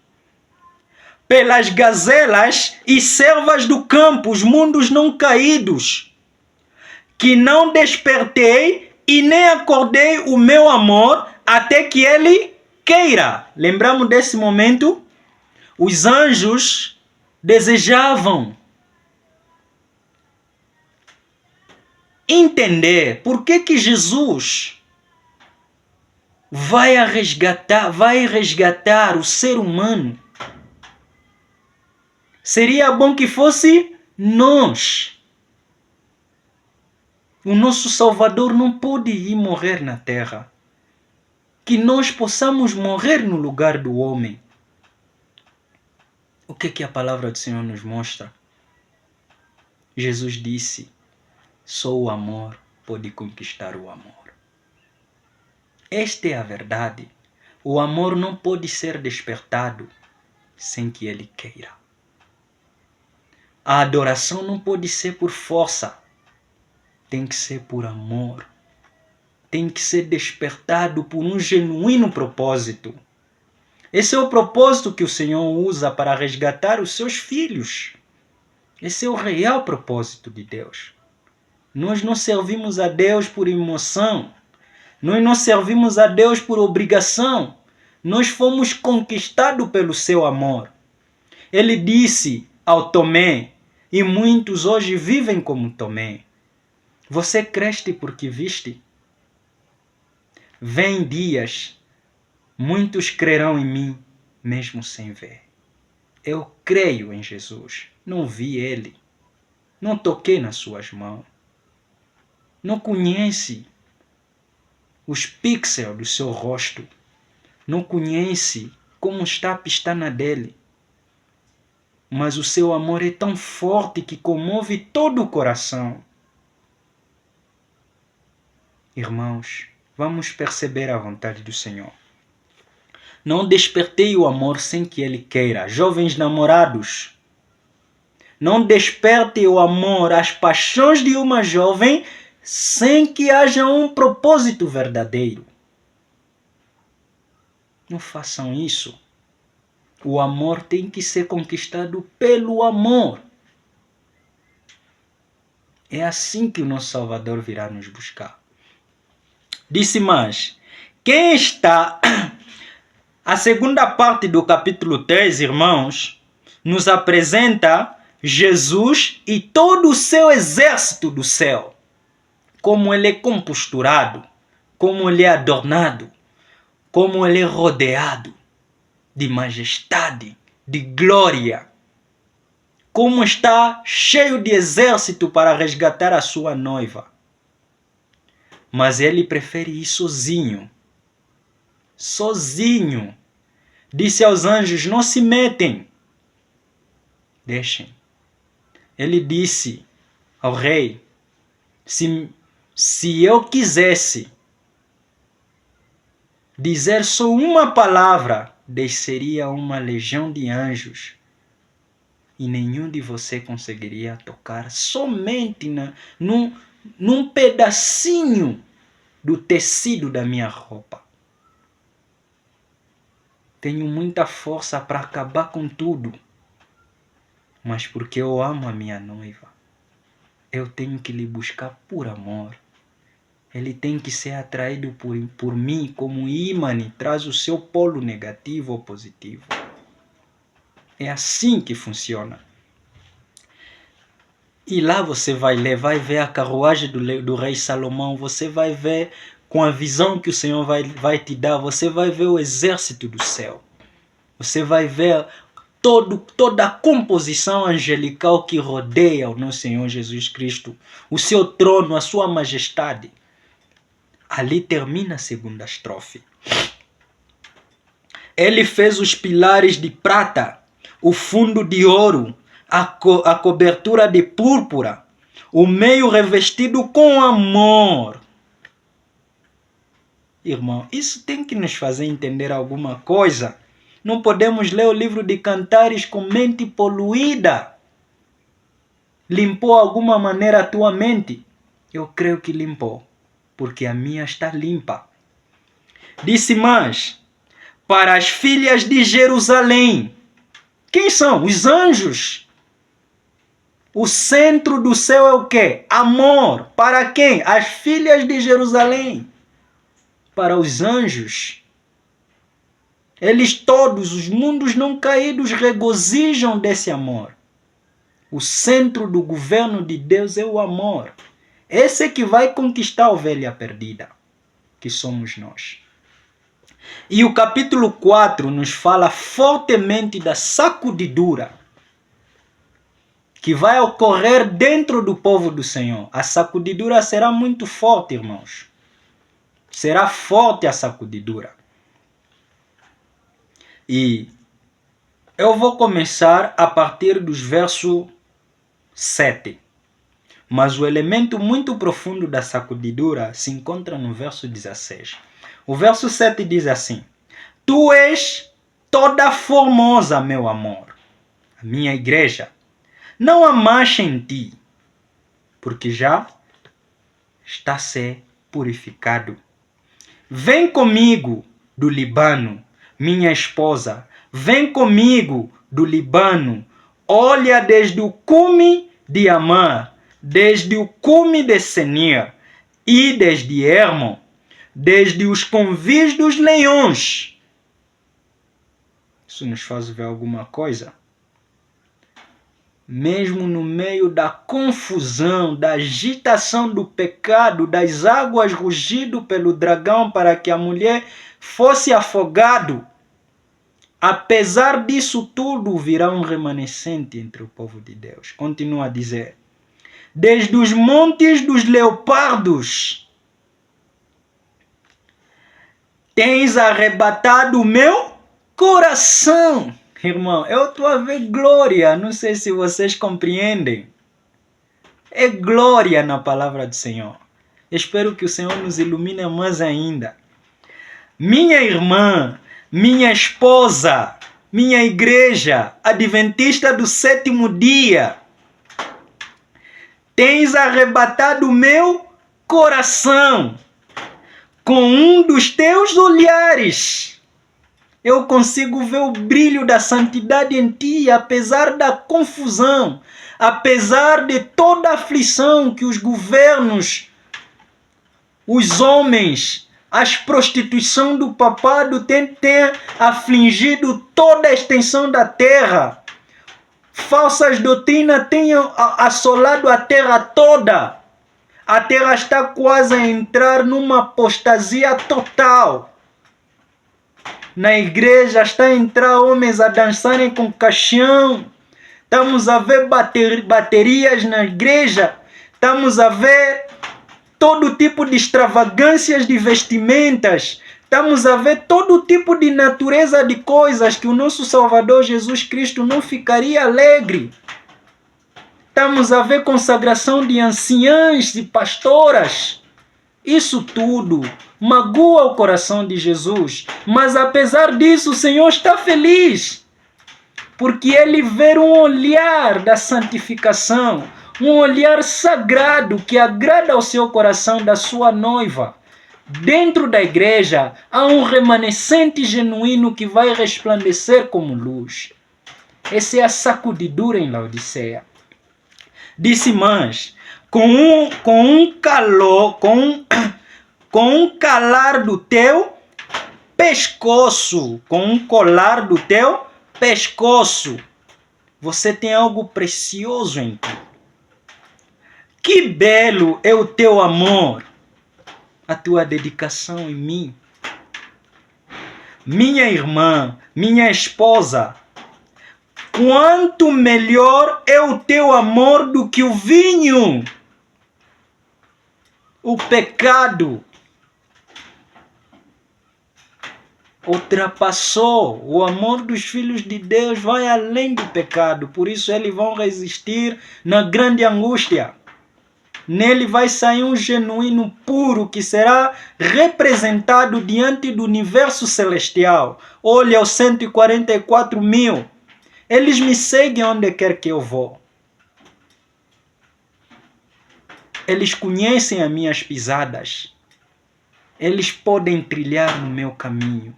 pelas gazelas e servas do campo, os mundos não caídos, que não despertei e nem acordei o meu amor até que ele queira. Lembramos desse momento? Os anjos desejavam entender por que Jesus vai resgatar o ser humano. Seria bom que fosse nós. O nosso Salvador não pode ir morrer na terra. Que nós possamos morrer no lugar do homem. O que a palavra do Senhor nos mostra? Jesus disse: só o amor pode conquistar o amor. Esta é a verdade. O amor não pode ser despertado sem que ele queira. A adoração não pode ser por força. Tem que ser por amor. Tem que ser despertado por um genuíno propósito. Esse é o propósito que o Senhor usa para resgatar os seus filhos. Esse é o real propósito de Deus. Nós não servimos a Deus por emoção. Nós não servimos a Deus por obrigação. Nós fomos conquistados pelo seu amor. Ele disse ao Tomé, e muitos hoje vivem como Tomé: você creste porque viste? Vem dias, muitos crerão em mim, mesmo sem ver. Eu creio em Jesus. Não vi ele. Não toquei nas suas mãos. Não conhece os pixels do seu rosto. Não conhece como está a pestana dele. Mas o seu amor é tão forte que comove todo o coração. Irmãos, vamos perceber a vontade do Senhor. Não despertei o amor sem que ele queira. Jovens namorados, não desperte o amor, as paixões de uma jovem, sem que haja um propósito verdadeiro. Não façam isso. O amor tem que ser conquistado pelo amor. É assim que o nosso Salvador virá nos buscar. Disse mais: quem está... A segunda parte do capítulo 3, irmãos, nos apresenta Jesus e todo o seu exército do céu. Como ele é composturado, como ele é adornado, como ele é rodeado de majestade, de glória. Como está cheio de exército para resgatar a sua noiva. Mas ele prefere ir sozinho. Sozinho. Disse aos anjos: não se metem. Deixem. Ele disse ao rei: se eu quisesse dizer só uma palavra, desceria uma legião de anjos e nenhum de vocês conseguiria tocar somente num pedacinho do tecido da minha roupa. Tenho muita força para acabar com tudo, mas porque eu amo a minha noiva, eu tenho que lhe buscar por amor. Ele tem que ser atraído por mim como ímã, traz o seu polo negativo ou positivo. É assim que funciona. E lá você vai ver a carruagem do rei Salomão, você vai ver com a visão que o Senhor vai te dar, você vai ver o exército do céu. Você vai ver toda a composição angelical que rodeia o nosso Senhor Jesus Cristo, o seu trono, a sua majestade. Ali termina a segunda estrofe. Ele fez os pilares de prata, o fundo de ouro, a cobertura de púrpura, o meio revestido com amor. Irmão, isso tem que nos fazer entender alguma coisa. Não podemos ler o livro de Cantares com mente poluída. Limpou alguma maneira a tua mente? Eu creio que limpou, porque a minha está limpa. Disse mais, para as filhas de Jerusalém. Quem são? Os anjos. O centro do céu é o quê? Amor. Para quem? As filhas de Jerusalém. Para os anjos. Eles todos, os mundos não caídos, regozijam desse amor. O centro do governo de Deus é o amor. Esse é que vai conquistar a ovelha perdida, que somos nós. E o capítulo 4 nos fala fortemente da sacudidura que vai ocorrer dentro do povo do Senhor. A sacudidura será muito forte, irmãos. Será forte a sacudidura. E eu vou começar a partir dos versos 7. Mas o elemento muito profundo da sacudidura se encontra no verso 16. O verso 7 diz assim: Tu és toda formosa, meu amor, a minha igreja. Não há mancha em ti, porque já está a ser purificado. Vem comigo do Líbano, minha esposa. Vem comigo do Líbano. Olha desde o cume de Amã, desde o cume de Senir e desde Hermon, desde os convis dos leões. Isso nos faz ver alguma coisa? Mesmo no meio da confusão, da agitação do pecado, das águas rugido pelo dragão para que a mulher fosse afogado, apesar disso tudo, virá um remanescente entre o povo de Deus. Continua a dizer, desde os montes dos leopardos, tens arrebatado o meu coração. Irmão, eu estou a ver glória, não sei se vocês compreendem. É glória na palavra do Senhor. Espero que o Senhor nos ilumine mais ainda. Minha irmã, minha esposa, minha igreja, adventista do sétimo dia, tens arrebatado o meu coração com um dos teus olhares. Eu consigo ver o brilho da santidade em ti, apesar da confusão, apesar de toda a aflição que os governos, os homens, as prostituição do papado têm afligido toda a extensão da terra. Falsas doutrinas têm assolado a terra toda. A terra está quase a entrar numa apostasia total. Na igreja está a entrar homens a dançarem com caixão. Estamos a ver baterias na igreja. Estamos a ver todo tipo de extravagâncias de vestimentas. Estamos a ver todo tipo de natureza de coisas que o nosso Salvador Jesus Cristo não ficaria alegre. Estamos a ver consagração de anciãs e pastoras. Isso tudo magoa o coração de Jesus. Mas apesar disso, o Senhor está feliz. Porque Ele vê um olhar da santificação. Um olhar sagrado que agrada ao seu coração da sua noiva. Dentro da igreja há um remanescente genuíno que vai resplandecer como luz. Essa é a sacudidura em Laodiceia. Disse mais, com um calar do teu pescoço, com um colar do teu pescoço, você tem algo precioso em ti. Que belo é o teu amor, a tua dedicação em mim. Minha irmã, minha esposa, quanto melhor é o teu amor do que o vinho. O pecado ultrapassou. O amor dos filhos de Deus vai além do pecado. Por isso eles vão resistir na grande angústia, nele vai sair um genuíno puro que será representado diante do universo celestial. Olha os 144 mil. Eles me seguem onde quer que eu vou. Eles conhecem as minhas pisadas. Eles podem trilhar no meu caminho,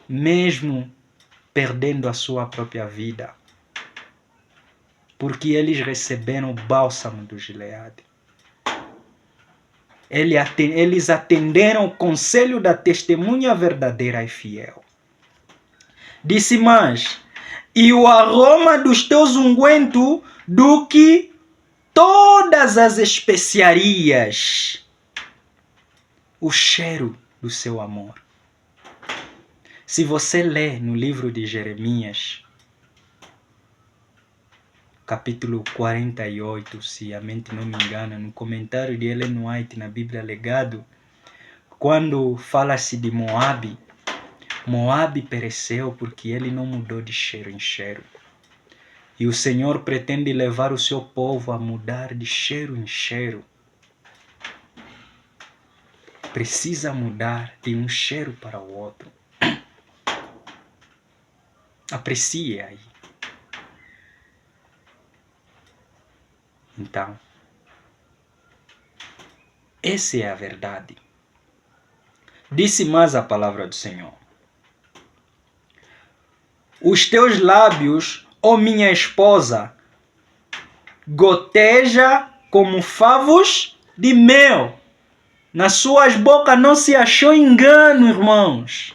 mesmo perdendo a sua própria vida, porque eles receberam o bálsamo do Gileade. Eles atenderam o conselho da testemunha verdadeira e fiel. Disse mais: e o aroma dos teus ungüentos do que todas as especiarias, o cheiro do seu amor. Se você ler no livro de Jeremias, capítulo 48, se a mente não me engana, no comentário de Ellen White na Bíblia Legado, quando fala-se de Moabe, Moabe pereceu porque ele não mudou de cheiro em cheiro. E o Senhor pretende levar o seu povo a mudar de cheiro em cheiro. Precisa mudar de um cheiro para o outro. Aprecie aí. Então, essa é a verdade. Disse mais a palavra do Senhor: os teus lábios, ó minha esposa, goteja como favos de mel. Nas suas bocas não se achou engano, irmãos.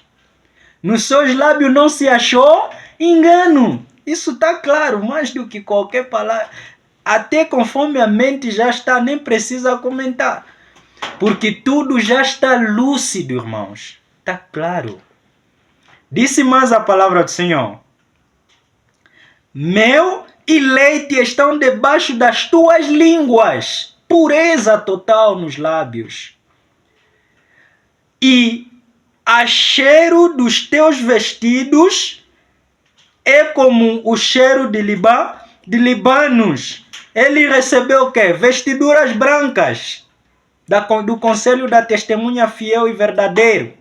Nos seus lábios não se achou engano. Isso está claro, mais do que qualquer palavra. Até conforme a mente já está, nem precisa comentar. Porque tudo já está lúcido, irmãos. Está claro. Disse mais a palavra do Senhor: mel e leite estão debaixo das tuas línguas. Pureza total nos lábios. E a cheiro dos teus vestidos é como o cheiro de Libanos. Ele recebeu o quê? Vestiduras brancas do conselho da testemunha fiel e verdadeiro.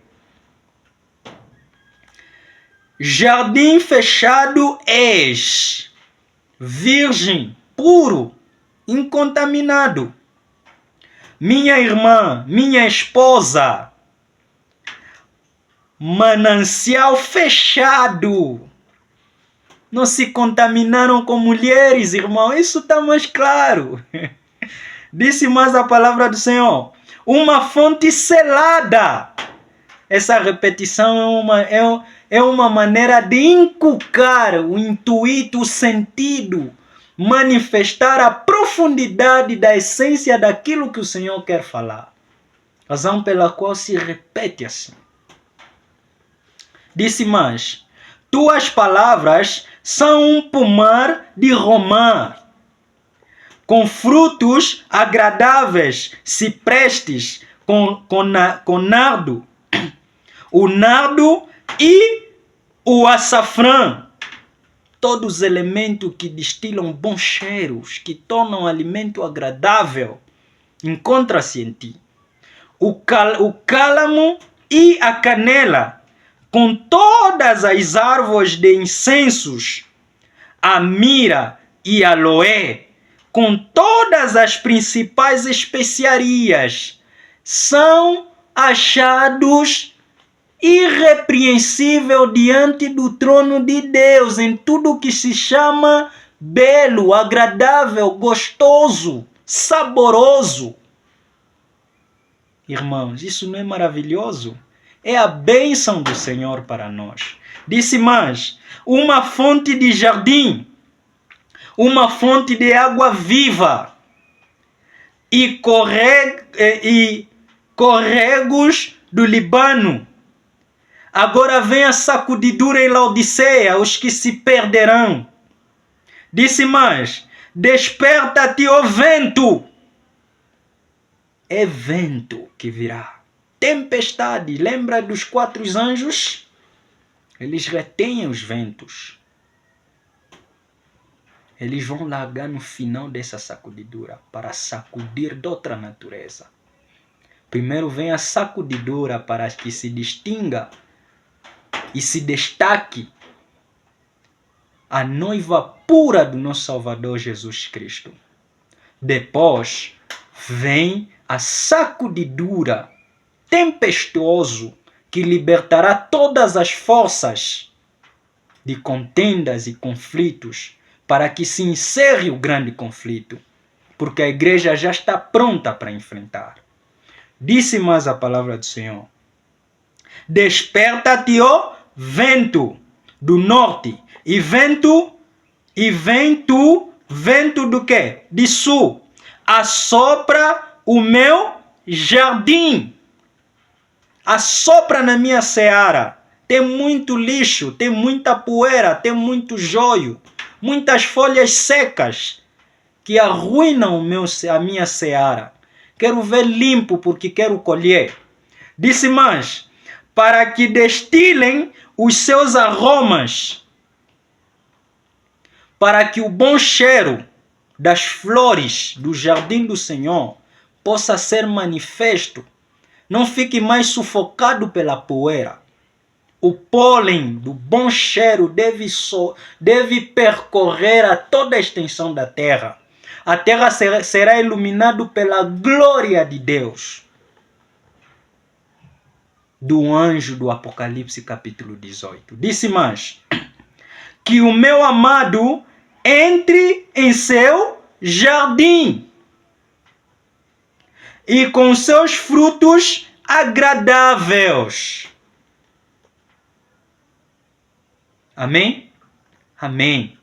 Jardim fechado és, virgem, puro, incontaminado. Minha irmã, minha esposa, manancial fechado. Não se contaminaram com mulheres, irmão. Isso está mais claro. Disse mais a palavra do Senhor: uma fonte selada. Essa repetição é uma maneira de inculcar o intuito, o sentido, manifestar a profundidade da essência daquilo que o Senhor quer falar. Razão pela qual se repete assim. Disse mais: tuas palavras são um pomar de romã, com frutos agradáveis, ciprestes, com nardo, o nardo e o açafrão. Todos os elementos que destilam bons cheiros, que tornam o alimento agradável, encontra-se em ti. O cálamo e a canela, com todas as árvores de incensos, a mira e a aloé, com todas as principais especiarias, são achados irrepreensível diante do trono de Deus em tudo que se chama belo, agradável, gostoso, saboroso. Irmãos, isso não é maravilhoso? É a bênção do Senhor para nós. Disse mais: uma fonte de jardim, uma fonte de água viva e corregos do Líbano. Agora vem a sacudidura em Laodiceia, os que se perderão. Disse mais: desperta-te, ó vento. É vento que virá. Tempestade. Lembra dos 4 anjos? Eles retêm os ventos. Eles vão largar no final dessa sacudidura para sacudir de outra natureza. Primeiro vem a sacudidura para que se distinga e se destaque a noiva pura do nosso Salvador Jesus Cristo. Depois vem a sacudidura tempestuoso que libertará todas as forças de contendas e conflitos para que se encerre o grande conflito, porque a igreja já está pronta para enfrentar. Disse mais a palavra do Senhor: desperta-te, ó vento do norte, e vem tu, vento do quê? De sul, assopra o meu jardim, assopra na minha seara. Tem muito lixo, tem muita poeira, tem muito joio, muitas folhas secas que arruinam a minha seara. Quero ver limpo porque quero colher. Disse mais: para que destilem os seus aromas, para que o bom cheiro das flores do jardim do Senhor possa ser manifesto. Não fique mais sufocado pela poeira. O pólen do bom cheiro deve percorrer a toda a extensão da terra. A terra será iluminada pela glória de Deus. Do anjo do Apocalipse capítulo 18. Disse mais: que o meu amado entre em seu jardim e com seus frutos agradáveis. Amém? Amém.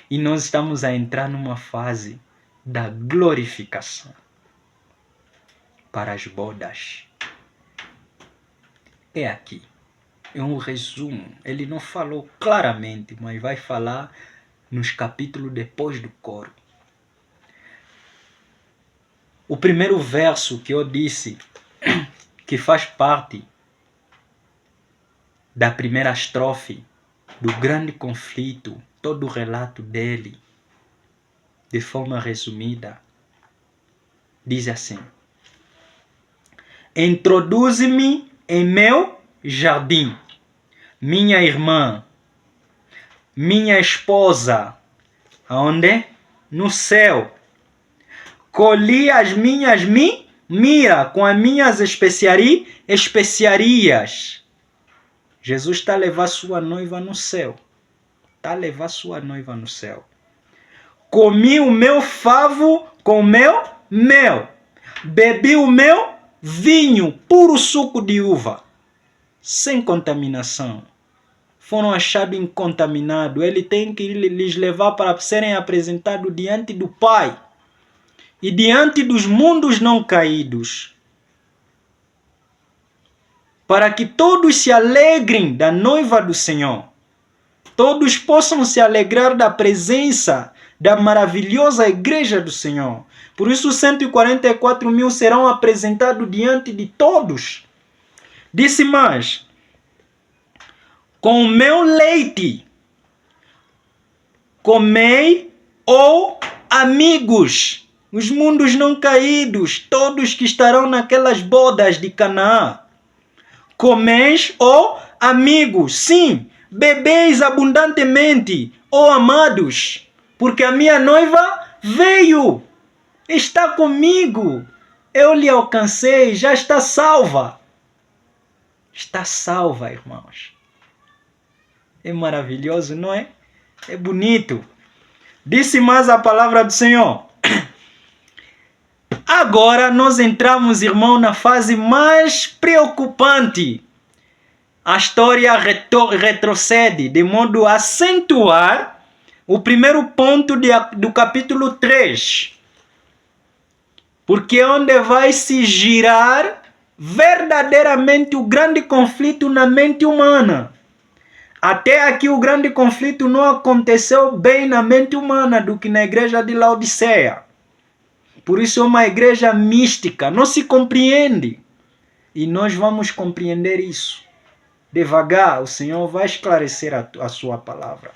E nós estamos a entrar numa fase da glorificação para as bodas. É aqui. É um resumo. Ele não falou claramente, mas vai falar nos capítulos depois do coro. O primeiro verso que eu disse, que faz parte da primeira estrofe do grande conflito, todo o relato dele, de forma resumida, diz assim: introduze-me em meu jardim, minha irmã, minha esposa. Aonde? No céu. Colhi as minhas mira com as minhas especiarias. Jesus está a levar sua noiva no céu. Está a levar sua noiva no céu. Comi o meu favo com o meu mel. Bebi o meu vinho, puro suco de uva, sem contaminação. Foram achados incontaminados. Ele tem que lhes levar para serem apresentados diante do Pai e diante dos mundos não caídos, para que todos se alegrem da noiva do Senhor. Todos possam se alegrar da presença da maravilhosa igreja do Senhor. Por isso 144 mil serão apresentados diante de todos. Disse mais: com o meu leite comei, ou amigos, os mundos não caídos, todos que estarão naquelas bodas de Canaã. Comeis, ó amigos, sim, bebeis abundantemente, ó amados, porque a minha noiva veio, está comigo, eu lhe alcancei, já está salva. Está salva, irmãos. É maravilhoso, não é? É bonito. Disse mais a palavra do Senhor: agora nós entramos, irmão, na fase mais preocupante. A história retrocede de modo a acentuar o primeiro ponto do capítulo 3. Porque é onde vai se girar verdadeiramente o grande conflito na mente humana. Até aqui o grande conflito não aconteceu bem na mente humana do que na igreja de Laodiceia. Por isso é uma igreja mística, não se compreende. E nós vamos compreender isso. Devagar, o Senhor vai esclarecer a sua palavra.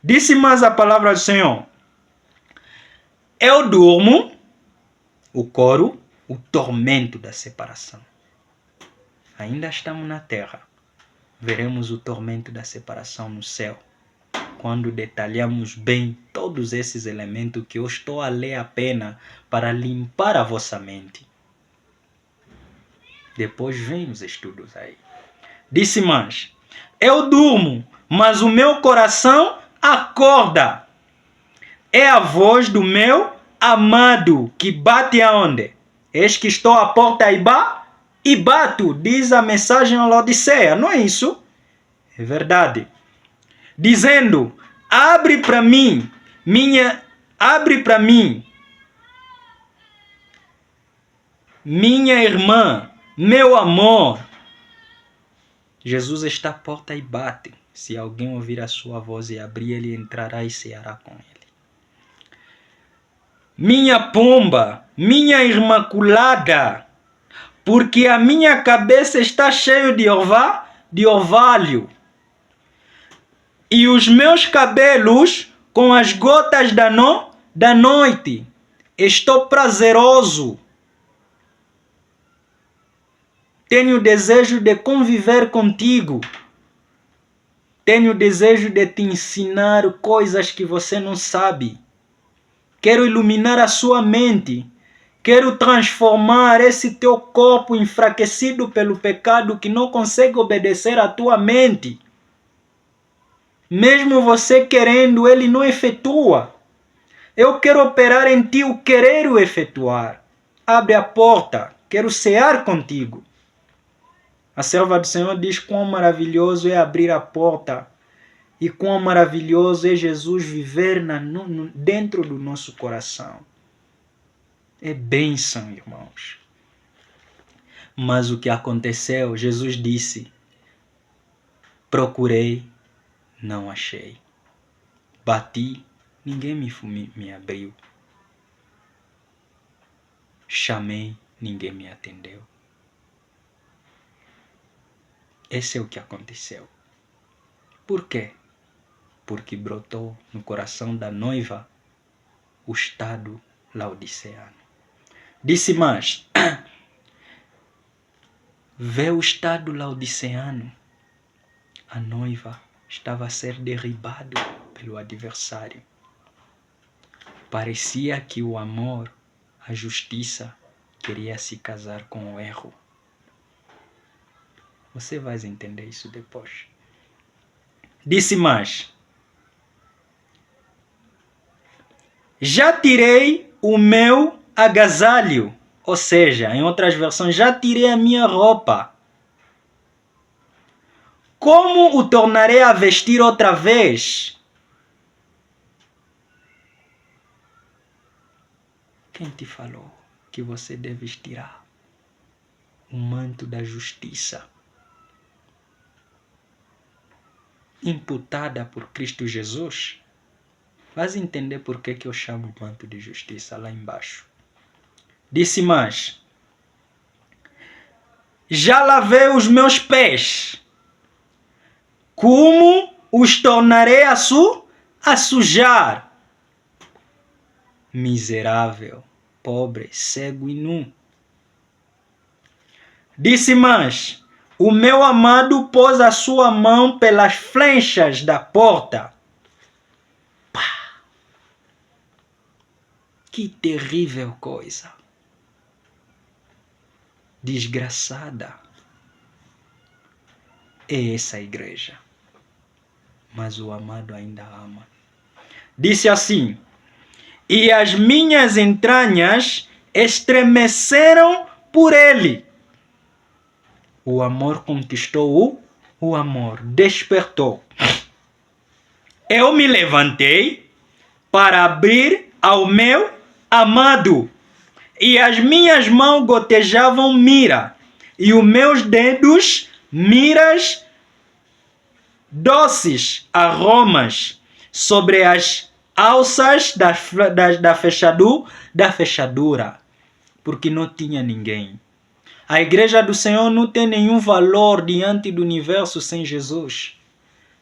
Disse mais a palavra do Senhor: eu durmo, o coro, o tormento da separação. Ainda estamos na terra. Veremos o tormento da separação no céu, quando detalhamos bem todos esses elementos que eu estou a ler apenas para limpar a vossa mente. Depois vem os estudos aí. Disse mais: eu durmo, mas o meu coração acorda. É a voz do meu amado que bate aonde? Eis que estou à porta e bato, diz a mensagem à Laodiceia, não é isso? É verdade. Dizendo: abre para mim, minha irmã, meu amor. Jesus está à porta e bate. Se alguém ouvir a sua voz e abrir, ele entrará e ceará com ele. Minha pomba, minha imaculada, porque a minha cabeça está cheia de orvalho, e os meus cabelos com as gotas da noite. Estou prazeroso. Tenho desejo de conviver contigo. Tenho desejo de te ensinar coisas que você não sabe. Quero iluminar a sua mente. Quero transformar esse teu corpo enfraquecido pelo pecado que não consegue obedecer à tua mente. Mesmo você querendo, ele não efetua. Eu quero operar em ti o querer o efetuar. Abre a porta. Quero cear contigo. A serva do Senhor diz quão maravilhoso é abrir a porta e quão maravilhoso é Jesus viver dentro do nosso coração. É bênção, irmãos. Mas o que aconteceu? Jesus disse: procurei, não achei. Bati, ninguém me abriu. Chamei, ninguém me atendeu. Esse é o que aconteceu. Por quê? Porque brotou no coração da noiva o estado laodiceano. Disse mais: vê o estado laodiceano. A noiva estava a ser derribado pelo adversário. Parecia que o amor, a justiça, queria se casar com o erro. Você vai entender isso depois. Disse mais: já tirei o meu agasalho. Ou seja, em outras versões, já tirei a minha roupa. Como o tornarei a vestir outra vez? Quem te falou que você deve tirar o manto da justiça imputada por Cristo Jesus? Vais entender por que eu chamo manto de justiça lá embaixo. Disse mais: já lavei os meus pés. Como os tornarei a sujar? Miserável, pobre, cego e nu. Disse mais: o meu amado pôs a sua mão pelas flechas da porta. Pá! Que terrível coisa. Desgraçada. É essa a igreja. Mas o amado ainda ama. Disse assim: e as minhas entranhas estremeceram por ele. O amor conquistou o amor, despertou. Eu me levantei para abrir ao meu amado, e as minhas mãos gotejavam mira, e os meus dedos miras doces aromas sobre as alças da fechadura, porque não tinha ninguém. A igreja do Senhor não tem nenhum valor diante do universo sem Jesus.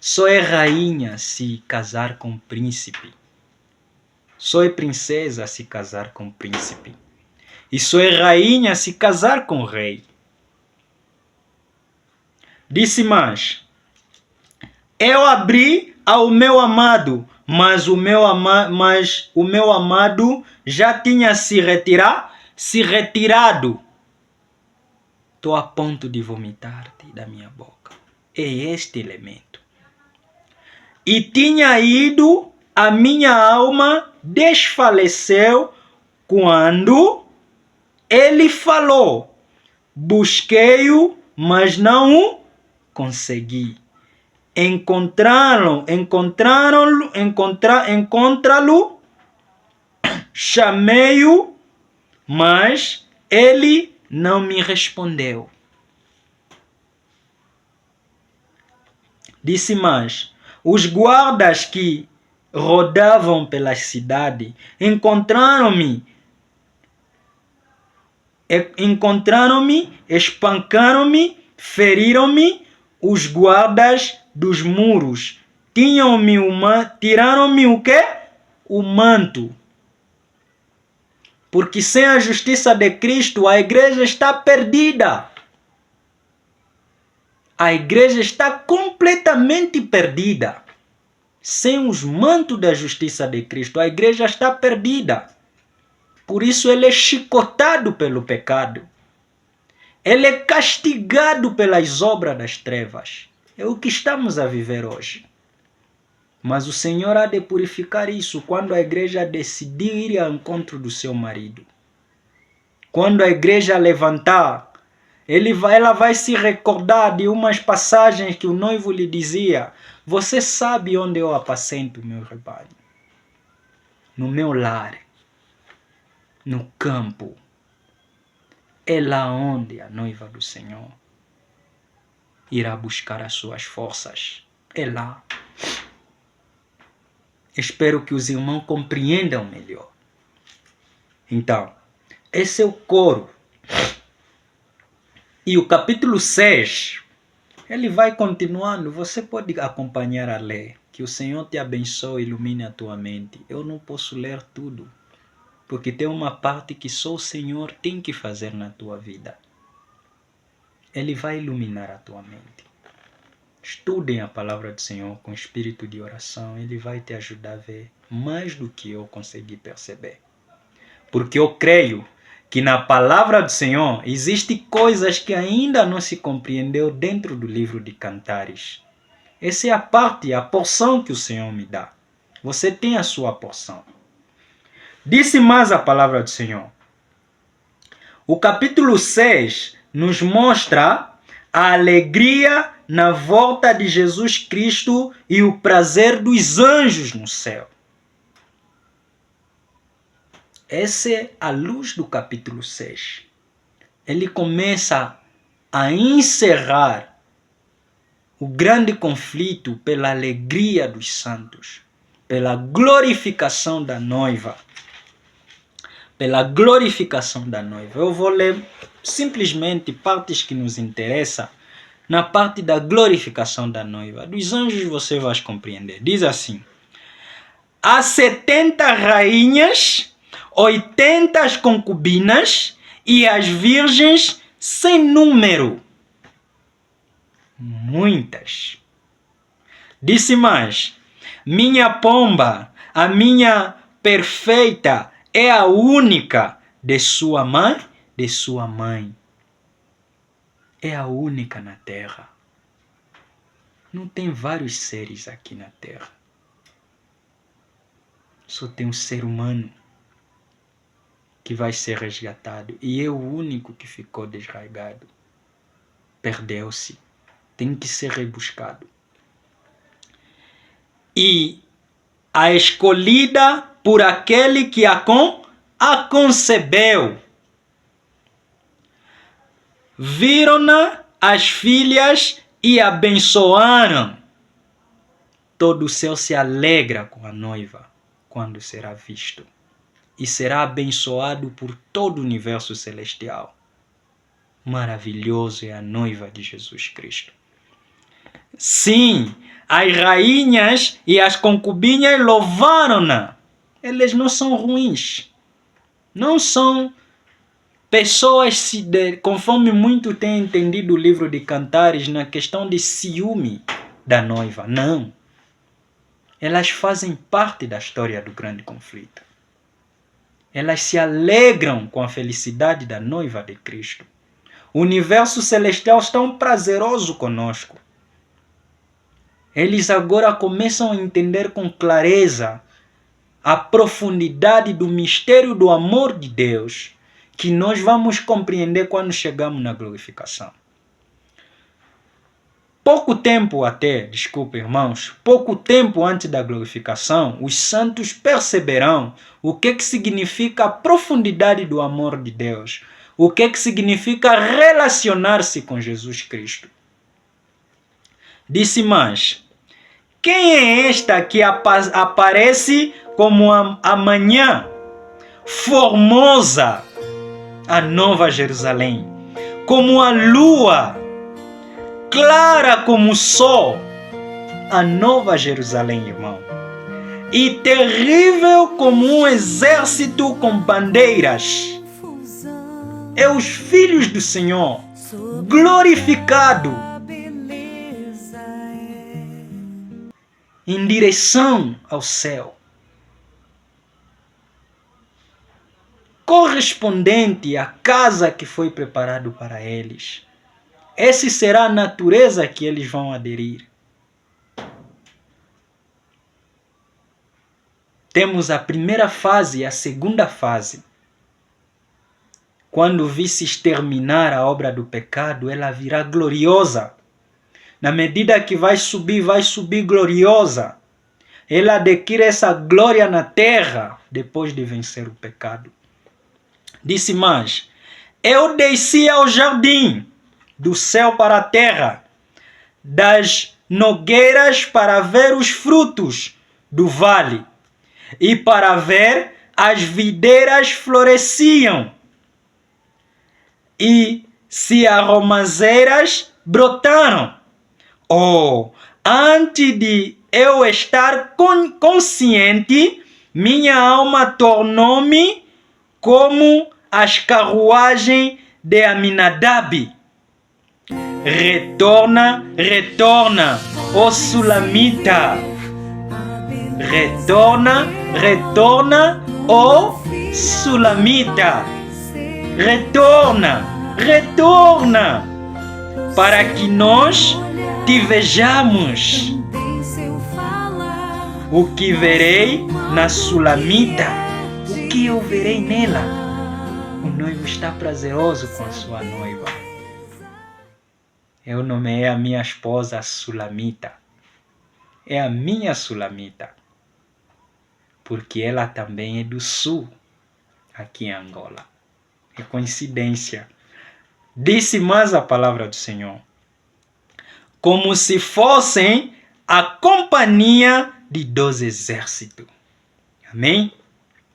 Só é rainha se casar com príncipe. Só é princesa se casar com príncipe. E só é rainha se casar com rei. Disse mais: eu abri ao meu amado, mas o meu amado já tinha se retirado. Estou a ponto de vomitar-te da minha boca. É este elemento. E tinha ido, a minha alma desfaleceu quando ele falou. Busquei-o, mas não o consegui. Encontrá-lo, chamei-o, mas ele não me respondeu. Disse mais: os guardas que rodavam pela cidade encontraram-me, espancaram-me, feriram-me. Os guardas dos muros tiraram-me o quê? O manto. Porque sem a justiça de Cristo, a igreja está perdida. A igreja está completamente perdida. Sem os mantos da justiça de Cristo, a igreja está perdida. Por isso ele é chicotado pelo pecado. Ele é castigado pelas obras das trevas. É o que estamos a viver hoje. Mas o Senhor há de purificar isso quando a igreja decidir ir ao encontro do seu marido. Quando a igreja levantar, ela vai se recordar de umas passagens que o noivo lhe dizia: você sabe onde eu apacento o meu rebanho? No meu lar, no campo. É lá onde a noiva do Senhor irá buscar as suas forças. É lá. Espero que os irmãos compreendam melhor. Então, esse é o coro. E o capítulo 6, ele vai continuando. Você pode acompanhar a ler. Que o Senhor te abençoe e ilumine a tua mente. Eu não posso ler tudo, porque tem uma parte que só o Senhor tem que fazer na tua vida. Ele vai iluminar a tua mente. Estudem a palavra do Senhor com espírito de oração. Ele vai te ajudar a ver mais do que eu consegui perceber. Porque eu creio que na palavra do Senhor existem coisas que ainda não se compreendeu dentro do livro de Cantares. Essa é a parte, a porção que o Senhor me dá. Você tem a sua porção. Disse mais a palavra do Senhor. O capítulo 6 nos mostra a alegria na volta de Jesus Cristo e o prazer dos anjos no céu. Essa é a luz do capítulo 6. Ele começa a encerrar o grande conflito pela alegria dos santos, pela glorificação da noiva. Pela glorificação da noiva. Eu vou ler simplesmente partes que nos interessam. Na parte da glorificação da noiva. Dos anjos você vai compreender. Diz assim: há 70 rainhas, 80 concubinas e as virgens sem número. Muitas. Disse mais: minha pomba, a minha perfeita, é a única de sua mãe. É a única na terra. Não tem vários seres aqui na terra. Só tem um ser humano que vai ser resgatado. E é o único que ficou desraigado. Perdeu-se. Tem que ser rebuscado. E a escolhida por aquele que a concebeu. Viram-na as filhas e abençoaram. Todo o céu se alegra com a noiva quando será visto. E será abençoado por todo o universo celestial. Maravilhoso é a noiva de Jesus Cristo. Sim, as rainhas e as concubinas louvaram-na. Eles não são ruins. Não são pessoas, conforme muito tem entendido o livro de Cantares, na questão de ciúme da noiva. Não. Elas fazem parte da história do grande conflito. Elas se alegram com a felicidade da noiva de Cristo. O universo celestial está prazeroso conosco. Eles agora começam a entender com clareza a profundidade do mistério do amor de Deus, que nós vamos compreender quando chegamos na glorificação. Pouco tempo antes da glorificação, os santos perceberão o que significa a profundidade do amor de Deus, o que significa relacionar-se com Jesus Cristo. Disse mais: quem é esta que aparece como a manhã formosa, a Nova Jerusalém, como a lua, clara como o sol, a Nova Jerusalém, irmão, e terrível como um exército com bandeiras? É os filhos do Senhor, glorificado, em direção ao céu, correspondente à casa que foi preparado para eles. Essa será a natureza que eles vão aderir. Temos a primeira fase e a segunda fase. Quando visses terminar a obra do pecado, ela virá gloriosa. Na medida que vai subir gloriosa. Ela adquire essa glória na terra depois de vencer o pecado. Disse mais: eu desci ao jardim, do céu para a terra, das nogueiras para ver os frutos do vale, e para ver as videiras floresciam, e se as romazeiras brotaram. Oh, antes de eu estar consciente, minha alma tornou-me como as carruagens de Aminadab. Retorna, retorna, ó Sulamita. Retorna, retorna, ó Sulamita. Retorna, retorna, para que nós te vejamos. O que verei na Sulamita? O que eu verei nela? O noivo está prazeroso com a sua noiva. Eu nomeei a minha esposa Sulamita. É a minha Sulamita. Porque ela também é do sul, aqui em Angola. É coincidência. Disse mais a palavra do Senhor: como se fossem a companhia de 12 exércitos. Amém?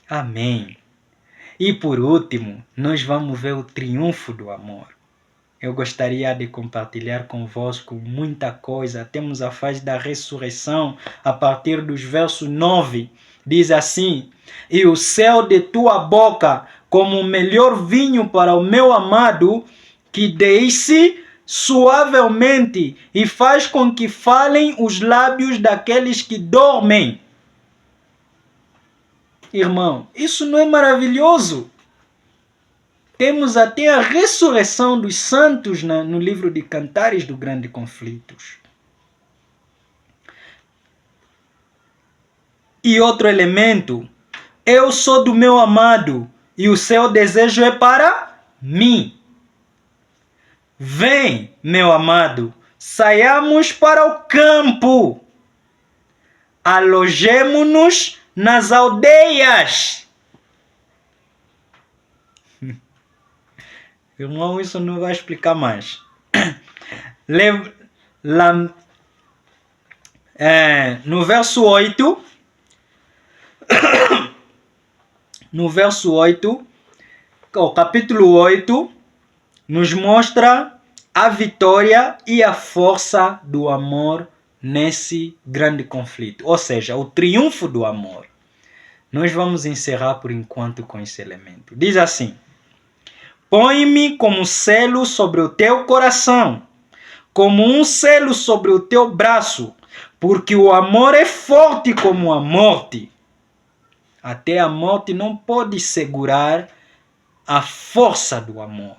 Amém. E por último, nós vamos ver o triunfo do amor. Eu gostaria de compartilhar convosco muita coisa. Temos a fase da ressurreição a partir dos versos 9. Diz assim: e o céu de tua boca como o melhor vinho para o meu amado, que desce suavemente e faz com que falem os lábios daqueles que dormem. Irmão, isso não é maravilhoso? Temos até a ressurreição dos santos no livro de Cantares do Grande Conflito. E outro elemento: eu sou do meu amado e o seu desejo é para mim. Vem, meu amado, saiamos para o campo, alojemo-nos nas aldeias. Irmão, isso não vai explicar mais. No verso 8, o capítulo 8, nos mostra a vitória e a força do amor nesse grande conflito. Ou seja, o triunfo do amor. Nós vamos encerrar por enquanto com esse elemento. Diz assim: põe-me como selo sobre o teu coração, como um selo sobre o teu braço, porque o amor é forte como a morte. Até a morte não pode segurar a força do amor.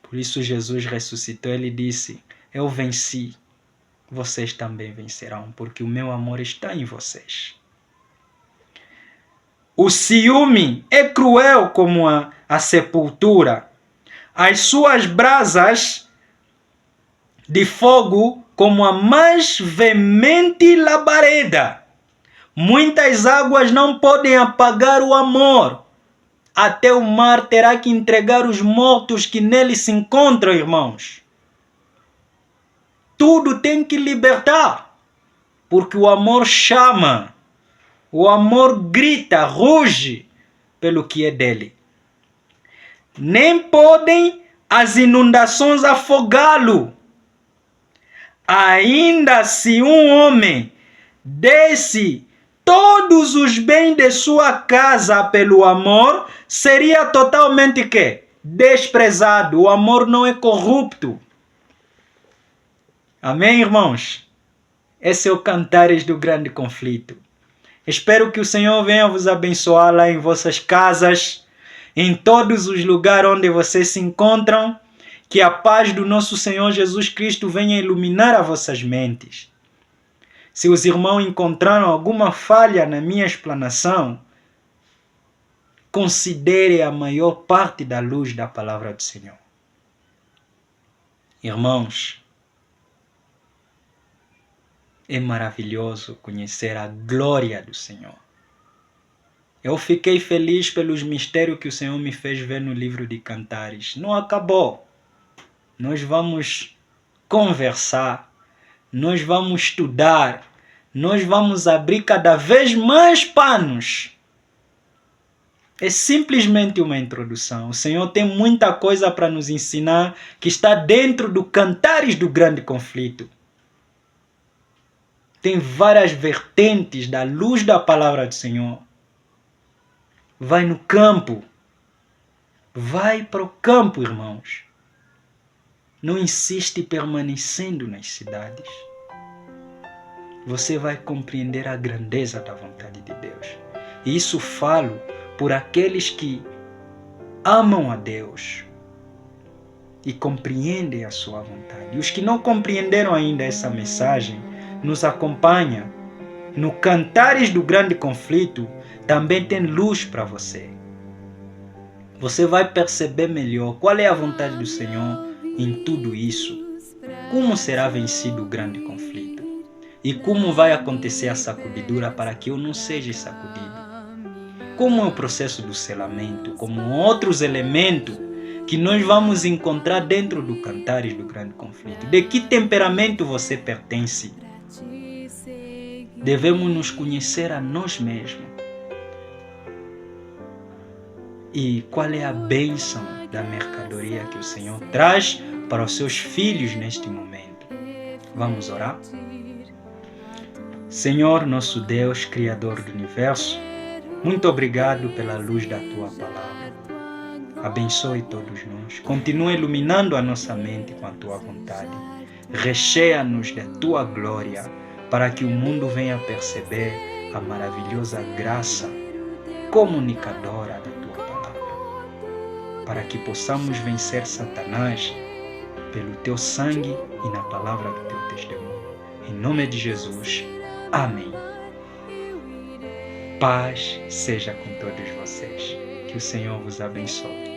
Por isso Jesus ressuscitou, ele disse: eu venci, vocês também vencerão, porque o meu amor está em vocês. O ciúme é cruel como a sepultura, as suas brasas de fogo como a mais veemente labareda. Muitas águas não podem apagar o amor. Até o mar terá que entregar os mortos que nele se encontram, irmãos. Tudo tem que libertar, porque o amor chama, o amor grita, ruge pelo que é dele. Nem podem as inundações afogá-lo. Ainda se um homem desse todos os bens de sua casa pelo amor, seria totalmente que? Desprezado. O amor não é corrupto. Amém, irmãos? Esse é o Cantares do Grande Conflito. Espero que o Senhor venha vos abençoar lá em vossas casas, em todos os lugares onde vocês se encontram. Que a paz do nosso Senhor Jesus Cristo venha iluminar as vossas mentes. Se os irmãos encontraram alguma falha na minha explanação, considere a maior parte da luz da palavra do Senhor. Irmãos, é maravilhoso conhecer a glória do Senhor. Eu fiquei feliz pelos mistérios que o Senhor me fez ver no livro de Cantares. Não acabou. Nós vamos conversar, nós vamos estudar, nós vamos abrir cada vez mais panos. É simplesmente uma introdução. O Senhor tem muita coisa para nos ensinar que está dentro do Cantares do Grande Conflito. Tem várias vertentes da luz da palavra do Senhor. Vai no campo. Vai para o campo, irmãos. Não insiste permanecendo nas cidades. Você vai compreender a grandeza da vontade de Deus. E isso falo por aqueles que amam a Deus e compreendem a sua vontade. E os que não compreenderam ainda essa mensagem, nos acompanha. No Cantares do Grande Conflito também tem luz para você. Você vai perceber melhor qual é a vontade do Senhor em tudo isso. Como será vencido o grande conflito? E como vai acontecer a sacudidura para que eu não seja sacudido? Como é o processo do selamento? Como outros elementos que nós vamos encontrar dentro do Cantares do Grande Conflito? De que temperamento você pertence? Devemos nos conhecer a nós mesmos. E qual é a bênção da mercadoria que o Senhor traz para os seus filhos neste momento? Vamos orar? Senhor, nosso Deus, Criador do Universo, muito obrigado pela luz da Tua Palavra. Abençoe todos nós. Continua iluminando a nossa mente com a Tua vontade. Recheia-nos da Tua glória, para que o mundo venha perceber a maravilhosa graça comunicadora da Tua Palavra, para que possamos vencer Satanás pelo Teu sangue e na palavra do Teu testemunho. Em nome de Jesus, amém. Paz seja com todos vocês. Que o Senhor vos abençoe.